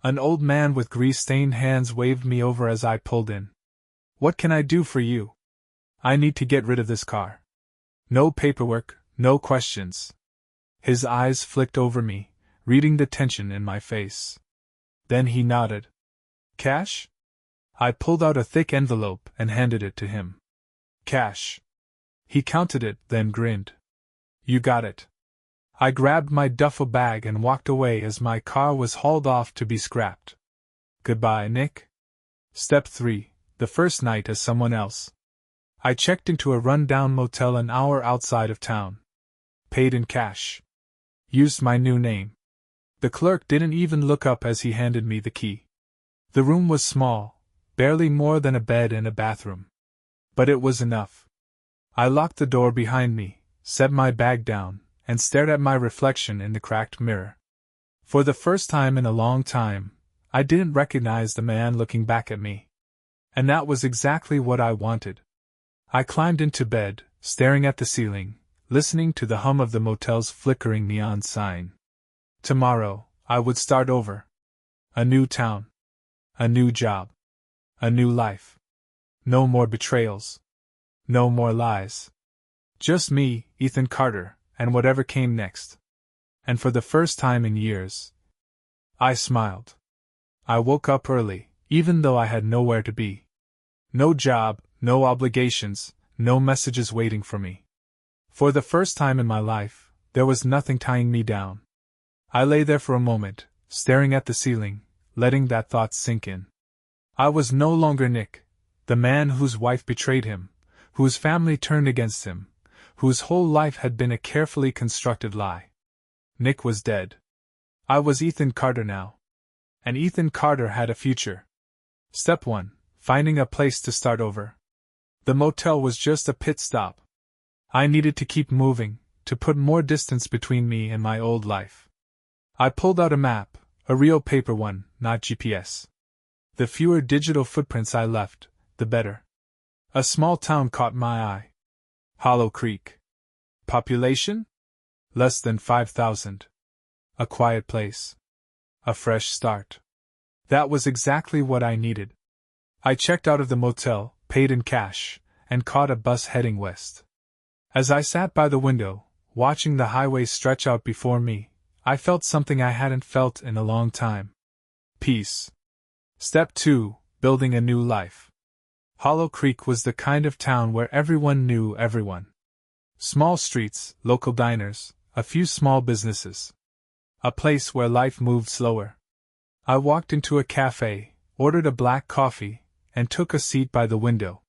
An old man with grease-stained hands waved me over as I pulled in. What can I do for you? I need to get rid of this car. No paperwork, no questions. His eyes flicked over me, reading the tension in my face. Then he nodded. Cash? I pulled out a thick envelope and handed it to him. Cash. He counted it, then grinned. You got it. I grabbed my duffel bag and walked away as my car was hauled off to be scrapped. Goodbye, Nick. Step 3, the first night as someone else. I checked into a run-down motel an hour outside of town. Paid in cash. Used my new name. The clerk didn't even look up as he handed me the key. The room was small, barely more than a bed and a bathroom. But it was enough. I locked the door behind me, set my bag down, and stared at my reflection in the cracked mirror. For the first time in a long time, I didn't recognize the man looking back at me. And that was exactly what I wanted. I climbed into bed, staring at the ceiling, listening to the hum of the motel's flickering neon sign. Tomorrow, I would start over. A new town. A new job. A new life. No more betrayals. No more lies. Just me, Ethan Carter, and whatever came next. And for the first time in years, I smiled. I woke up early, even though I had nowhere to be. No job, no obligations, no messages waiting for me. For the first time in my life, there was nothing tying me down. I lay there for a moment, staring at the ceiling, letting that thought sink in. I was no longer Nick, the man whose wife betrayed him, whose family turned against him, whose whole life had been a carefully constructed lie. Nick was dead. I was Ethan Carter now. And Ethan Carter had a future. Step 1. Finding a place to start over. The motel was just a pit stop. I needed to keep moving, to put more distance between me and my old life. I pulled out a map, a real paper one, not GPS. The fewer digital footprints I left, the better. A small town caught my eye. Hollow Creek. Population? Less than 5,000. A quiet place. A fresh start. That was exactly what I needed. I checked out of the motel, paid in cash, and caught a bus heading west. As I sat by the window, watching the highway stretch out before me, I felt something I hadn't felt in a long time. Peace. Step 2. Building a new life. Hollow Creek was the kind of town where everyone knew everyone. Small streets, local diners, a few small businesses. A place where life moved slower. I walked into a cafe, ordered a black coffee, and took a seat by the window.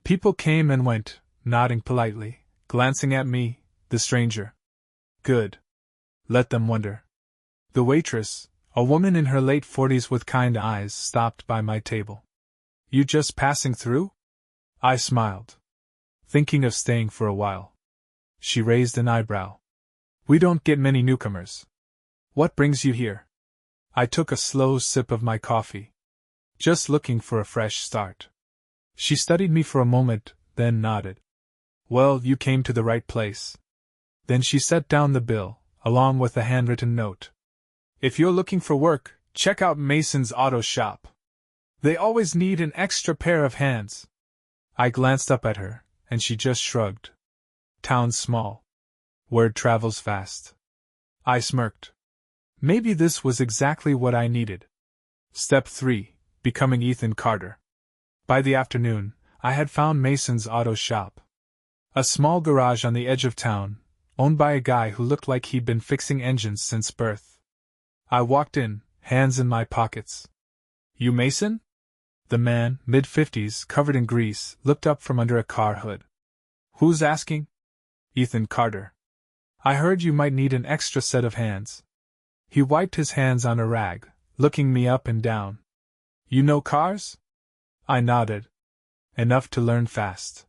People came and went, nodding politely, glancing at me, the stranger. Good. Let them wonder. The waitress, a woman in her late 40s with kind eyes, stopped by my table. You just passing through? I smiled, thinking of staying for a while. She raised an eyebrow. We don't get many newcomers. What brings you here? I took a slow sip of my coffee. Just looking for a fresh start. She studied me for a moment, then nodded. Well, you came to the right place. Then she set down the bill, along with a handwritten note. If you're looking for work, check out Mason's auto shop. They always need an extra pair of hands. I glanced up at her, and she just shrugged. Town's small. Word travels fast. I smirked. Maybe this was exactly what I needed. Step 3. Becoming Ethan Carter. By the afternoon, I had found Mason's auto shop. A small garage on the edge of town, owned by a guy who looked like he'd been fixing engines since birth. I walked in, hands in my pockets. You Mason? The man, mid-50s, covered in grease, looked up from under a car hood. Who's asking? Ethan Carter. I heard you might need an extra set of hands. He wiped his hands on a rag, looking me up and down. You know cars? I nodded. Enough to learn fast.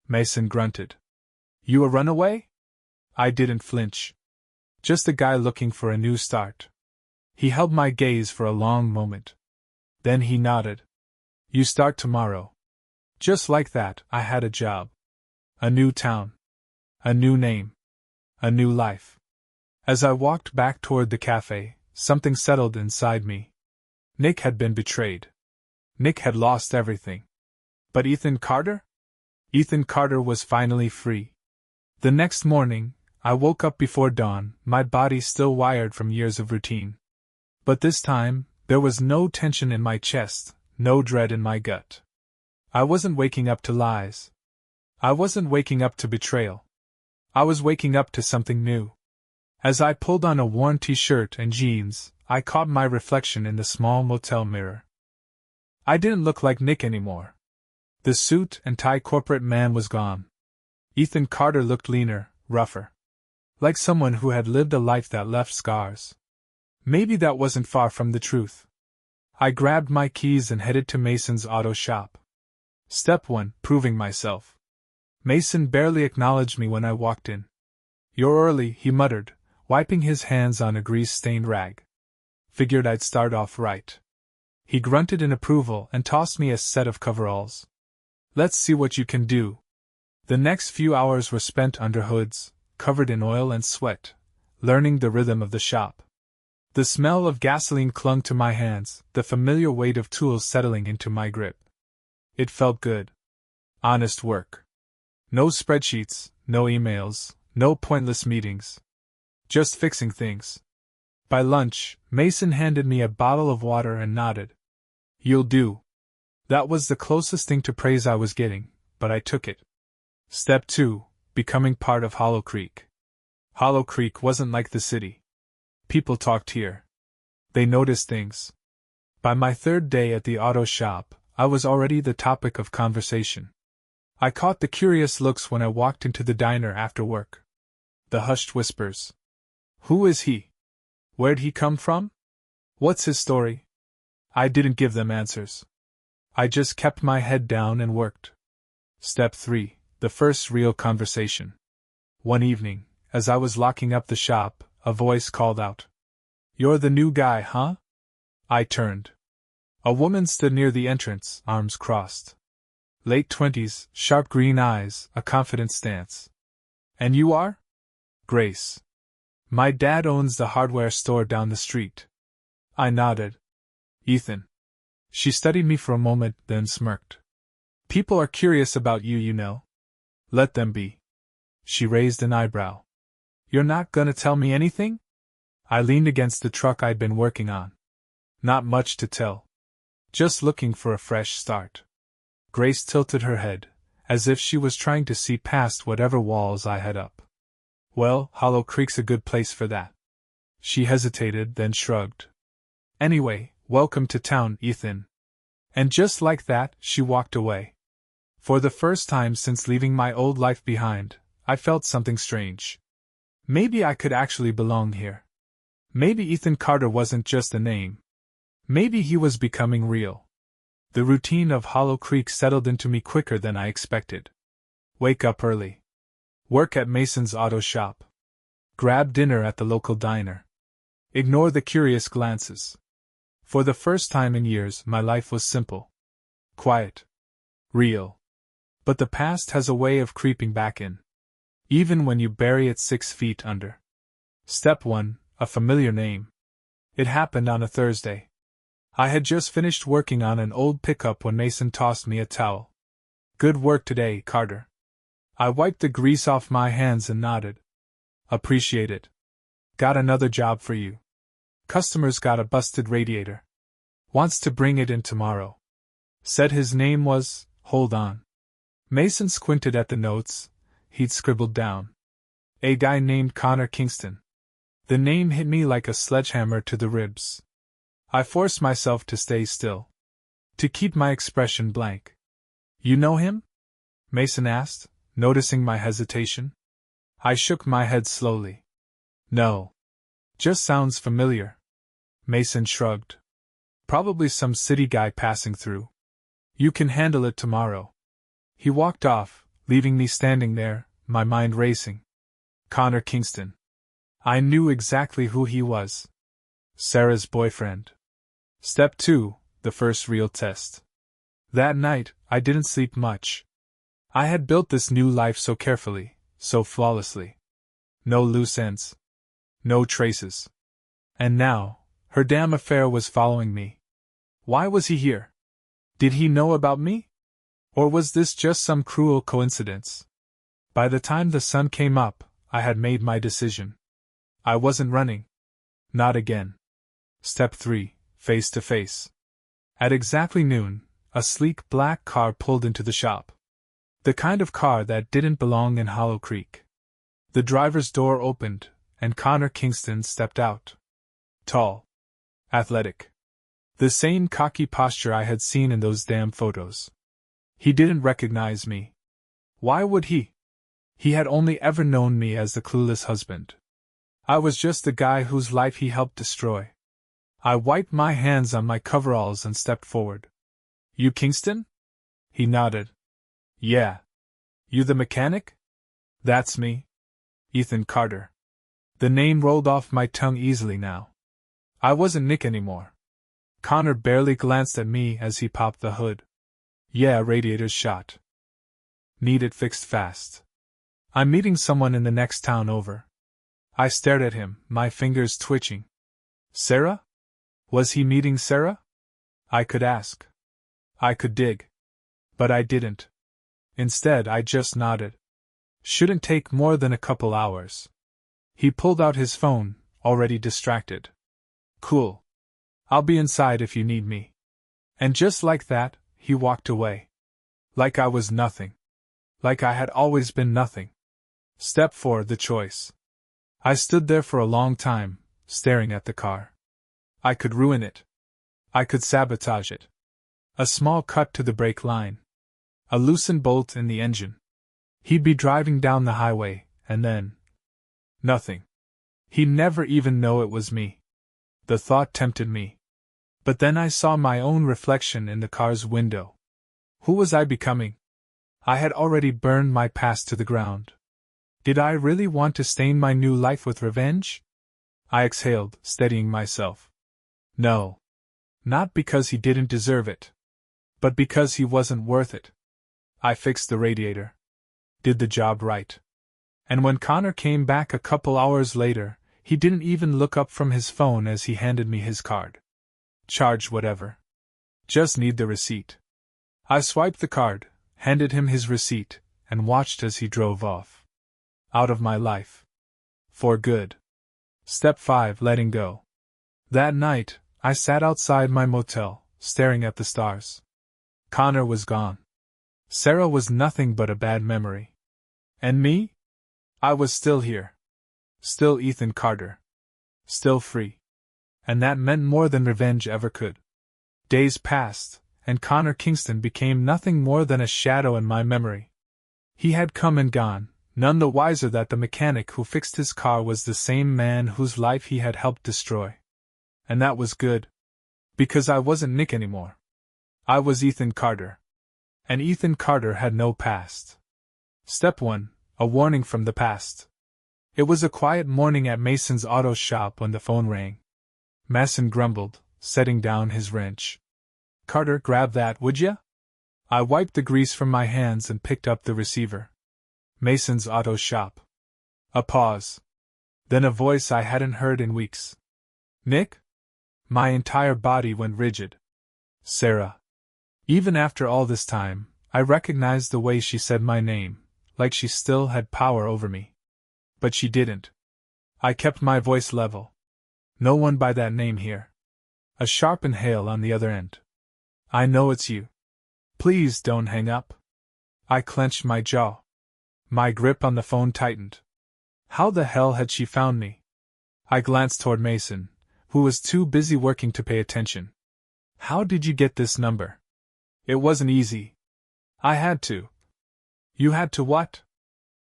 Mason grunted. You a runaway? I didn't flinch. Just a guy looking for a new start. He held my gaze for a long moment. Then he nodded. You start tomorrow. Just like that, I had a job. A new town. A new name. A new life. As I walked back toward the cafe, something settled inside me. Nick had been betrayed. Nick had lost everything. But Ethan Carter? Ethan Carter was finally free. The next morning, I woke up before dawn, my body still wired from years of routine. But this time, there was no tension in my chest, no dread in my gut. I wasn't waking up to lies. I wasn't waking up to betrayal. I was waking up to something new. As I pulled on a worn t-shirt and jeans, I caught my reflection in the small motel mirror. I didn't look like Nick anymore. The suit and tie corporate man was gone. Ethan Carter looked leaner, rougher. Like someone who had lived a life that left scars. Maybe that wasn't far from the truth. I grabbed my keys and headed to Mason's auto shop. Step 1: Proving myself. Mason barely acknowledged me when I walked in. "You're early," he muttered, wiping his hands on a grease-stained rag. "Figured I'd start off right." He grunted in approval and tossed me a set of coveralls. "Let's see what you can do." The next few hours were spent under hoods, covered in oil and sweat, learning the rhythm of the shop. The smell of gasoline clung to my hands, the familiar weight of tools settling into my grip. It felt good. Honest work. No spreadsheets, no emails, no pointless meetings. Just fixing things. By lunch, Mason handed me a bottle of water and nodded. "You'll do." That was the closest thing to praise I was getting, but I took it. Step 2: Becoming part of Hollow Creek. Hollow Creek wasn't like the city. People talked here. They noticed things. By my third day at the auto shop, I was already the topic of conversation. I caught the curious looks when I walked into the diner after work. The hushed whispers. "Who is he? Where'd he come from? What's his story?" I didn't give them answers. I just kept my head down and worked. Step 3: The first real conversation. One evening, as I was locking up the shop, a voice called out. "You're the new guy, huh?" I turned. A woman stood near the entrance, arms crossed. Late 20s, sharp green eyes, a confident stance. "And you are?" "Grace. My dad owns the hardware store down the street." I nodded. "Ethan." She studied me for a moment, then smirked. "People are curious about you, you know. Let them be." She raised an eyebrow. "You're not gonna tell me anything?" I leaned against the truck I'd been working on. "Not much to tell. Just looking for a fresh start." Grace tilted her head, as if she was trying to see past whatever walls I had up. "Well, Hollow Creek's a good place for that." She hesitated, then shrugged. "Anyway, welcome to town, Ethan." And just like that, she walked away. For the first time since leaving my old life behind, I felt something strange. Maybe I could actually belong here. Maybe Ethan Carter wasn't just a name. Maybe he was becoming real. The routine of Hollow Creek settled into me quicker than I expected. Wake up early. Work at Mason's auto shop. Grab dinner at the local diner. Ignore the curious glances. For the first time in years, my life was simple. Quiet. Real. But the past has a way of creeping back in. Even when you bury it 6 feet under. Step 1: A familiar name. It happened on a Thursday. I had just finished working on an old pickup when Mason tossed me a towel. "Good work today, Carter." I wiped the grease off my hands and nodded. "Appreciate it. Got another job for you. Customer's got a busted radiator. Wants to bring it in tomorrow." Said his name was, hold on. Mason squinted at the notes he'd scribbled down. "A guy named Connor Kingston." The name hit me like a sledgehammer to the ribs. I forced myself to stay still. To keep my expression blank. "You know him?" Mason asked, noticing my hesitation. I shook my head slowly. "No. Just sounds familiar." Mason shrugged. "Probably some city guy passing through. You can handle it tomorrow." He walked off, leaving me standing there, my mind racing. Connor Kingston. I knew exactly who he was. Sarah's boyfriend. Step 2: The first real test. That night, I didn't sleep much. I had built this new life so carefully, so flawlessly. No loose ends. No traces. And now, her damn affair was following me. Why was he here? Did he know about me? Or was this just some cruel coincidence? By the time the sun came up, I had made my decision. I wasn't running. Not again. Step 3: Face to face. At exactly noon, a sleek black car pulled into the shop. The kind of car that didn't belong in Hollow Creek. The driver's door opened, and Connor Kingston stepped out. Tall. Athletic. The same cocky posture I had seen in those damn photos. He didn't recognize me. Why would he? He had only ever known me as the clueless husband. I was just the guy whose life he helped destroy. I wiped my hands on my coveralls and stepped forward. You Kingston? He nodded. Yeah. You the mechanic? That's me. Ethan Carter. The name rolled off my tongue easily now. I wasn't Nick anymore. Connor barely glanced at me as he popped the hood. Yeah, radiator's shot. Need it fixed fast. I'm meeting someone in the next town over. I stared at him, my fingers twitching. Sarah? Was he meeting Sarah? I could ask. I could dig. But I didn't. Instead, I just nodded. Shouldn't take more than a couple hours. He pulled out his phone, already distracted. Cool. I'll be inside if you need me. And just like that, he walked away. Like I was nothing. Like I had always been nothing. Step 4, the choice. I stood there for a long time, staring at the car. I could ruin it. I could sabotage it. A small cut to the brake line. A loosened bolt in the engine. He'd be driving down the highway, and then... nothing. He'd never even know it was me. The thought tempted me. But then I saw my own reflection in the car's window. Who was I becoming? I had already burned my past to the ground. Did I really want to stain my new life with revenge? I exhaled, steadying myself. No. Not because he didn't deserve it. But because he wasn't worth it. I fixed the radiator. Did the job right. And when Connor came back a couple hours later, he didn't even look up from his phone as he handed me his card. Charge whatever. Just need the receipt. I swiped the card, handed him his receipt, and watched as he drove off. Out of my life. For good. Step 5, letting go. That night, I sat outside my motel, staring at the stars. Connor was gone. Sarah was nothing but a bad memory. And me? I was still here. Still Ethan Carter. Still free. And that meant more than revenge ever could. Days passed, and Connor Kingston became nothing more than a shadow in my memory. He had come and gone, none the wiser that the mechanic who fixed his car was the same man whose life he had helped destroy. And that was good. Because I wasn't Nick anymore. I was Ethan Carter. And Ethan Carter had no past. Step 1, a warning from the past. It was a quiet morning at Mason's auto shop when the phone rang. Mason grumbled, setting down his wrench. Carter, grab that, would ya? I wiped the grease from my hands and picked up the receiver. Mason's auto shop. A pause. Then a voice I hadn't heard in weeks. Nick? My entire body went rigid. Sarah. Even after all this time, I recognized the way she said my name, like she still had power over me. But she didn't. I kept my voice level. No one by that name here. A sharp inhale on the other end. I know it's you. Please don't hang up. I clenched my jaw. My grip on the phone tightened. How the hell had she found me? I glanced toward Mason, who was too busy working to pay attention. How did you get this number? It wasn't easy. I had to. You had to what?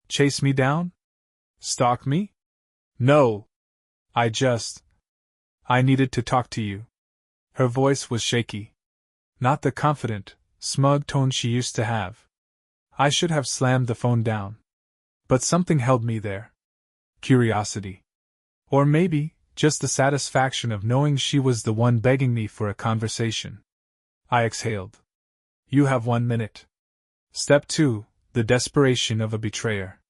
Chase me down? Stalk me? No. I needed to talk to you. Her voice was shaky. Not the confident, smug tone she used to have. I should have slammed the phone down. But something held me there. Curiosity. Or maybe, just the satisfaction of knowing she was the one begging me for a conversation. I exhaled. You have 1 minute. Step 2, the desperation of a betrayer.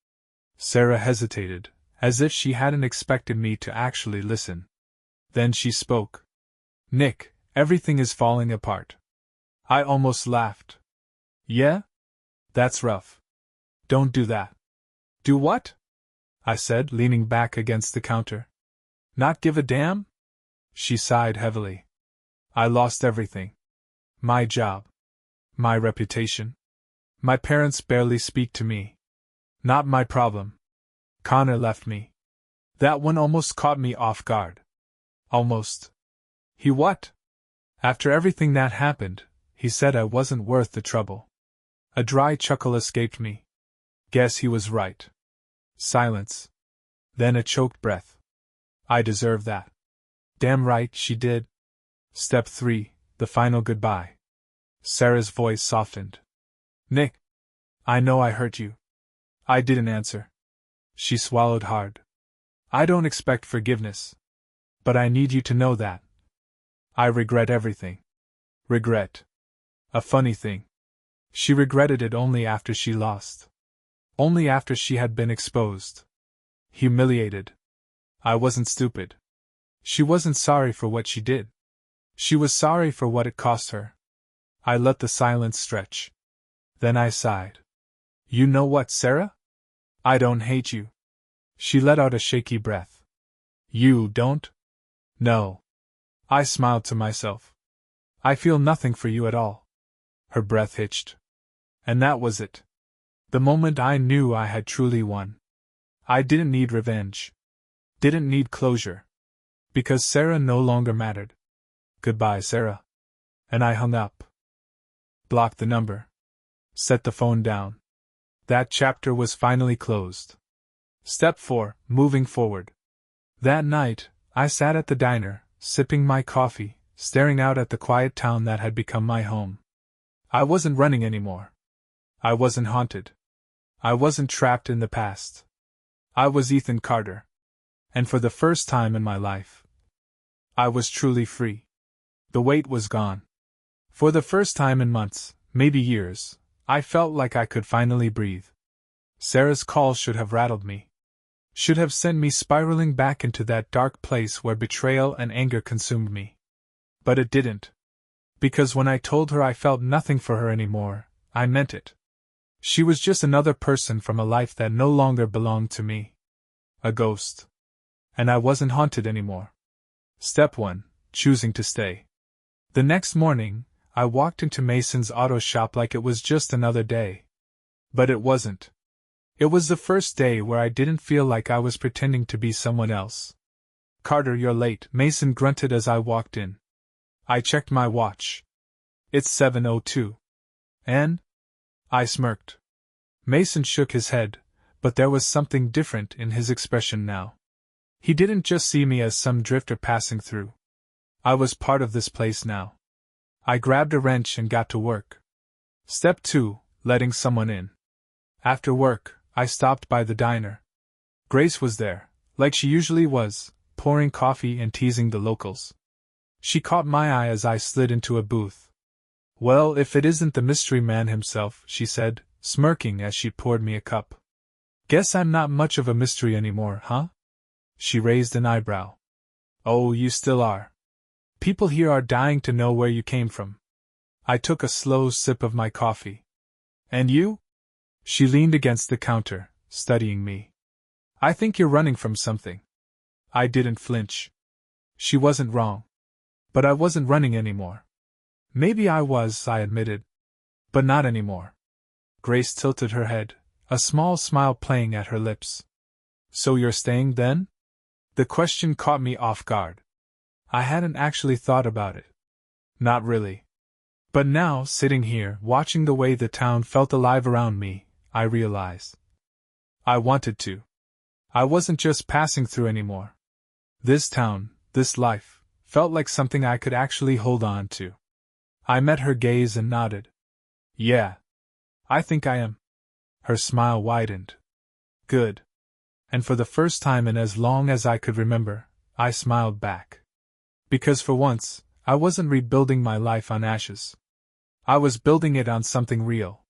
Sarah hesitated, as if she hadn't expected me to actually listen. Then she spoke. Nick, everything is falling apart. I almost laughed. Yeah? That's rough. Don't do that. Do what? I said, leaning back against the counter. Not give a damn? She sighed heavily. I lost everything. My job. My reputation. My parents barely speak to me. Not my problem. Connor left me. That one almost caught me off guard. Almost. He what? After everything that happened, he said I wasn't worth the trouble. A dry chuckle escaped me. Guess he was right. Silence. Then a choked breath. I deserve that. Damn right she did. Step 3, the final goodbye. Sarah's voice softened. Nick. I know I hurt you. I didn't answer. She swallowed hard. I don't expect forgiveness. But I need you to know that. I regret everything. Regret. A funny thing. She regretted it only after she lost. Only after she had been exposed. Humiliated. I wasn't stupid. She wasn't sorry for what she did. She was sorry for what it cost her. I let the silence stretch. Then I sighed. You know what, Sarah? I don't hate you. She let out a shaky breath. You don't? No. I smiled to myself. I feel nothing for you at all. Her breath hitched. And that was it. The moment I knew I had truly won. I didn't need revenge. Didn't need closure. Because Sarah no longer mattered. Goodbye, Sarah. And I hung up. Blocked the number. Set the phone down. That chapter was finally closed. Step 4, moving forward. That night, I sat at the diner, sipping my coffee, staring out at the quiet town that had become my home. I wasn't running anymore. I wasn't haunted. I wasn't trapped in the past. I was Ethan Carter. And for the first time in my life, I was truly free. The weight was gone. For the first time in months, maybe years, I felt like I could finally breathe. Sarah's call should have rattled me. Should have sent me spiraling back into that dark place where betrayal and anger consumed me. But it didn't. Because when I told her I felt nothing for her anymore, I meant it. She was just another person from a life that no longer belonged to me. A ghost. And I wasn't haunted anymore. Step 1, choosing to stay. The next morning, I walked into Mason's auto shop like it was just another day. But it wasn't. It was the first day where I didn't feel like I was pretending to be someone else. Carter, you're late, Mason grunted as I walked in. I checked my watch. It's 7:02. And? I smirked. Mason shook his head, but there was something different in his expression now. He didn't just see me as some drifter passing through. I was part of this place now. I grabbed a wrench and got to work. Step 2, letting someone in. After work, I stopped by the diner. Grace was there, like she usually was, pouring coffee and teasing the locals. She caught my eye as I slid into a booth. Well, if it isn't the mystery man himself, she said, smirking as she poured me a cup. Guess I'm not much of a mystery anymore, huh? She raised an eyebrow. Oh, you still are. People here are dying to know where you came from. I took a slow sip of my coffee. And you? She leaned against the counter, studying me. I think you're running from something. I didn't flinch. She wasn't wrong. But I wasn't running anymore. Maybe I was, I admitted. But not anymore. Grace tilted her head, a small smile playing at her lips. So you're staying then? The question caught me off guard. I hadn't actually thought about it. Not really. But now, sitting here, watching the way the town felt alive around me, I realized. I wanted to. I wasn't just passing through anymore. This town, this life, felt like something I could actually hold on to. I met her gaze and nodded. Yeah. I think I am. Her smile widened. Good. And for the first time in as long as I could remember, I smiled back. Because for once, I wasn't rebuilding my life on ashes. I was building it on something real.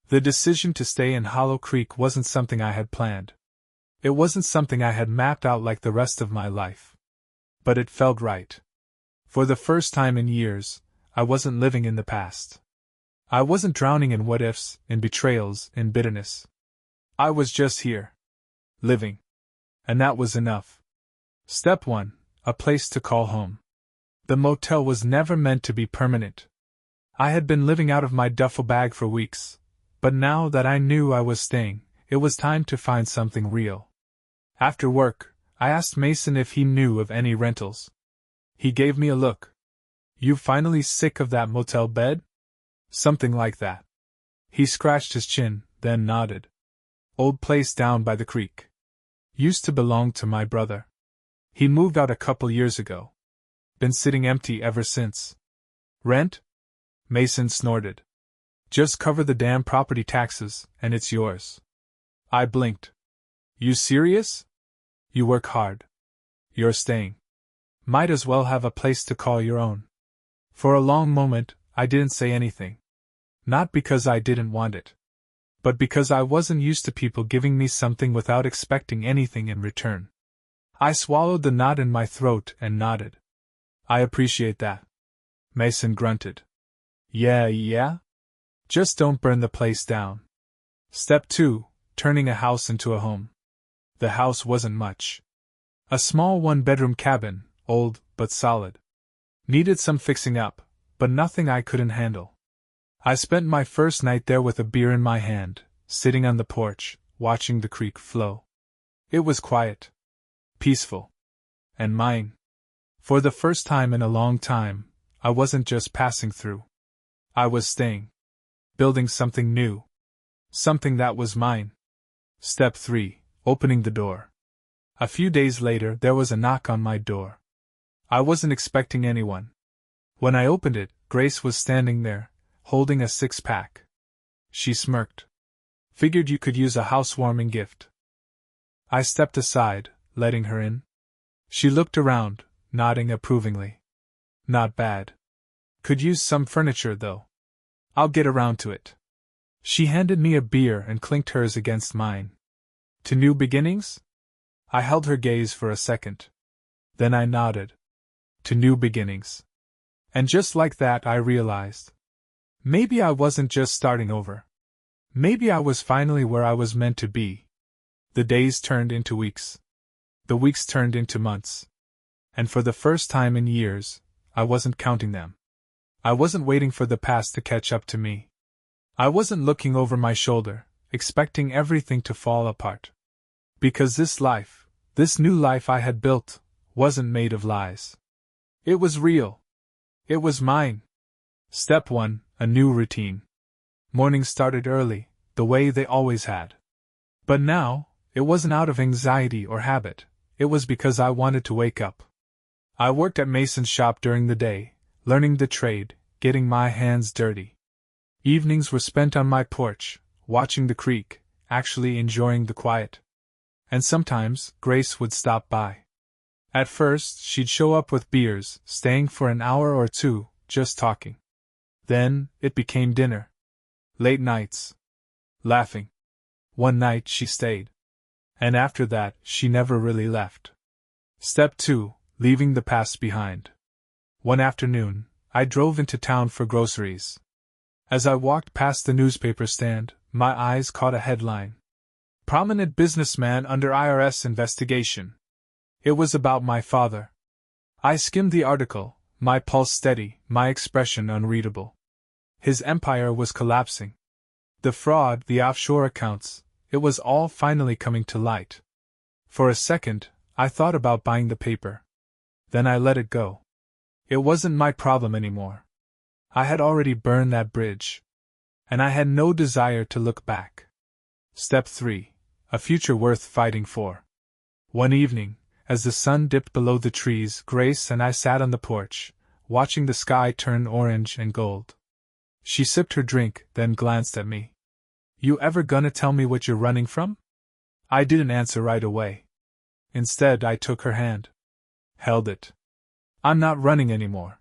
The decision to stay in Hollow Creek wasn't something I had planned. It wasn't something I had mapped out like the rest of my life. But it felt right. For the first time in years, I wasn't living in the past. I wasn't drowning in what-ifs, in betrayals, in bitterness. I was just here. Living. And that was enough. Step 1, a place to call home. The motel was never meant to be permanent. I had been living out of my duffel bag for weeks, but now that I knew I was staying, it was time to find something real. After work, I asked Mason if he knew of any rentals. He gave me a look. You finally sick of that motel bed? Something like that. He scratched his chin, then nodded. Old place down by the creek. Used to belong to my brother. He moved out a couple years ago. Been sitting empty ever since. Rent? Mason snorted. Just cover the damn property taxes, and it's yours. I blinked. You serious? You work hard. You're staying. Might as well have a place to call your own. For a long moment, I didn't say anything. Not because I didn't want it, but because I wasn't used to people giving me something without expecting anything in return. I swallowed the knot in my throat and nodded. I appreciate that. Mason grunted. Yeah? Just don't burn the place down. Step 2, turning a house into a home. The house wasn't much. A small one-bedroom cabin, old but solid. Needed some fixing up, but nothing I couldn't handle. I spent my first night there with a beer in my hand, sitting on the porch, watching the creek flow. It was quiet, peaceful, and mine. For the first time in a long time, I wasn't just passing through. I was staying. Building something new. Something that was mine. Step 3, opening the door. A few days later, there was a knock on my door. I wasn't expecting anyone. When I opened it, Grace was standing there, holding a 6-pack. She smirked. Figured you could use a housewarming gift. I stepped aside, letting her in. She looked around, nodding approvingly. Not bad. Could use some furniture, though. I'll get around to it. She handed me a beer and clinked hers against mine. To new beginnings? I held her gaze for a second. Then I nodded. To new beginnings. And just like that, I realized. Maybe I wasn't just starting over. Maybe I was finally where I was meant to be. The days turned into weeks. The weeks turned into months. And for the first time in years, I wasn't counting them. I wasn't waiting for the past to catch up to me. I wasn't looking over my shoulder, expecting everything to fall apart. Because this life, this new life I had built, wasn't made of lies. It was real. It was mine. Step 1, a new routine. Mornings started early, the way they always had. But now, it wasn't out of anxiety or habit, it was because I wanted to wake up. I worked at Mason's shop during the day, learning the trade, getting my hands dirty. Evenings were spent on my porch, watching the creek, actually enjoying the quiet. And sometimes, Grace would stop by. At first, she'd show up with beers, staying for an hour or two, just talking. Then, it became dinner. Late nights. Laughing. One night she stayed. And after that, she never really left. Step 2, leaving the past behind. One afternoon, I drove into town for groceries. As I walked past the newspaper stand, my eyes caught a headline. Prominent businessman under IRS investigation. It was about my father. I skimmed the article, my pulse steady, my expression unreadable. His empire was collapsing. The fraud, the offshore accounts, it was all finally coming to light. For a second, I thought about buying the paper. Then I let it go. It wasn't my problem anymore. I had already burned that bridge. And I had no desire to look back. Step 3, a future worth fighting for. One evening, as the sun dipped below the trees, Grace and I sat on the porch, watching the sky turn orange and gold. She sipped her drink, then glanced at me. You ever gonna tell me what you're running from? I didn't answer right away. Instead, I took her hand. Held it. I'm not running anymore.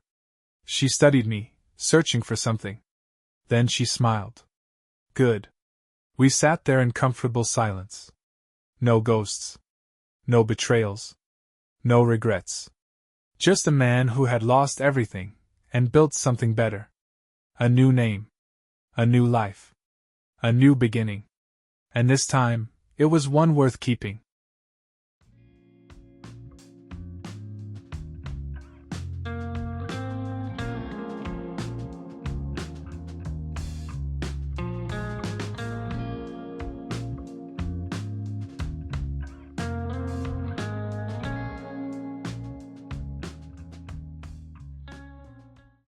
She studied me, searching for something. Then she smiled. Good. We sat there in comfortable silence. No ghosts. No betrayals. No regrets. Just a man who had lost everything, and built something better. A new name. A new life. A new beginning. And this time, it was one worth keeping.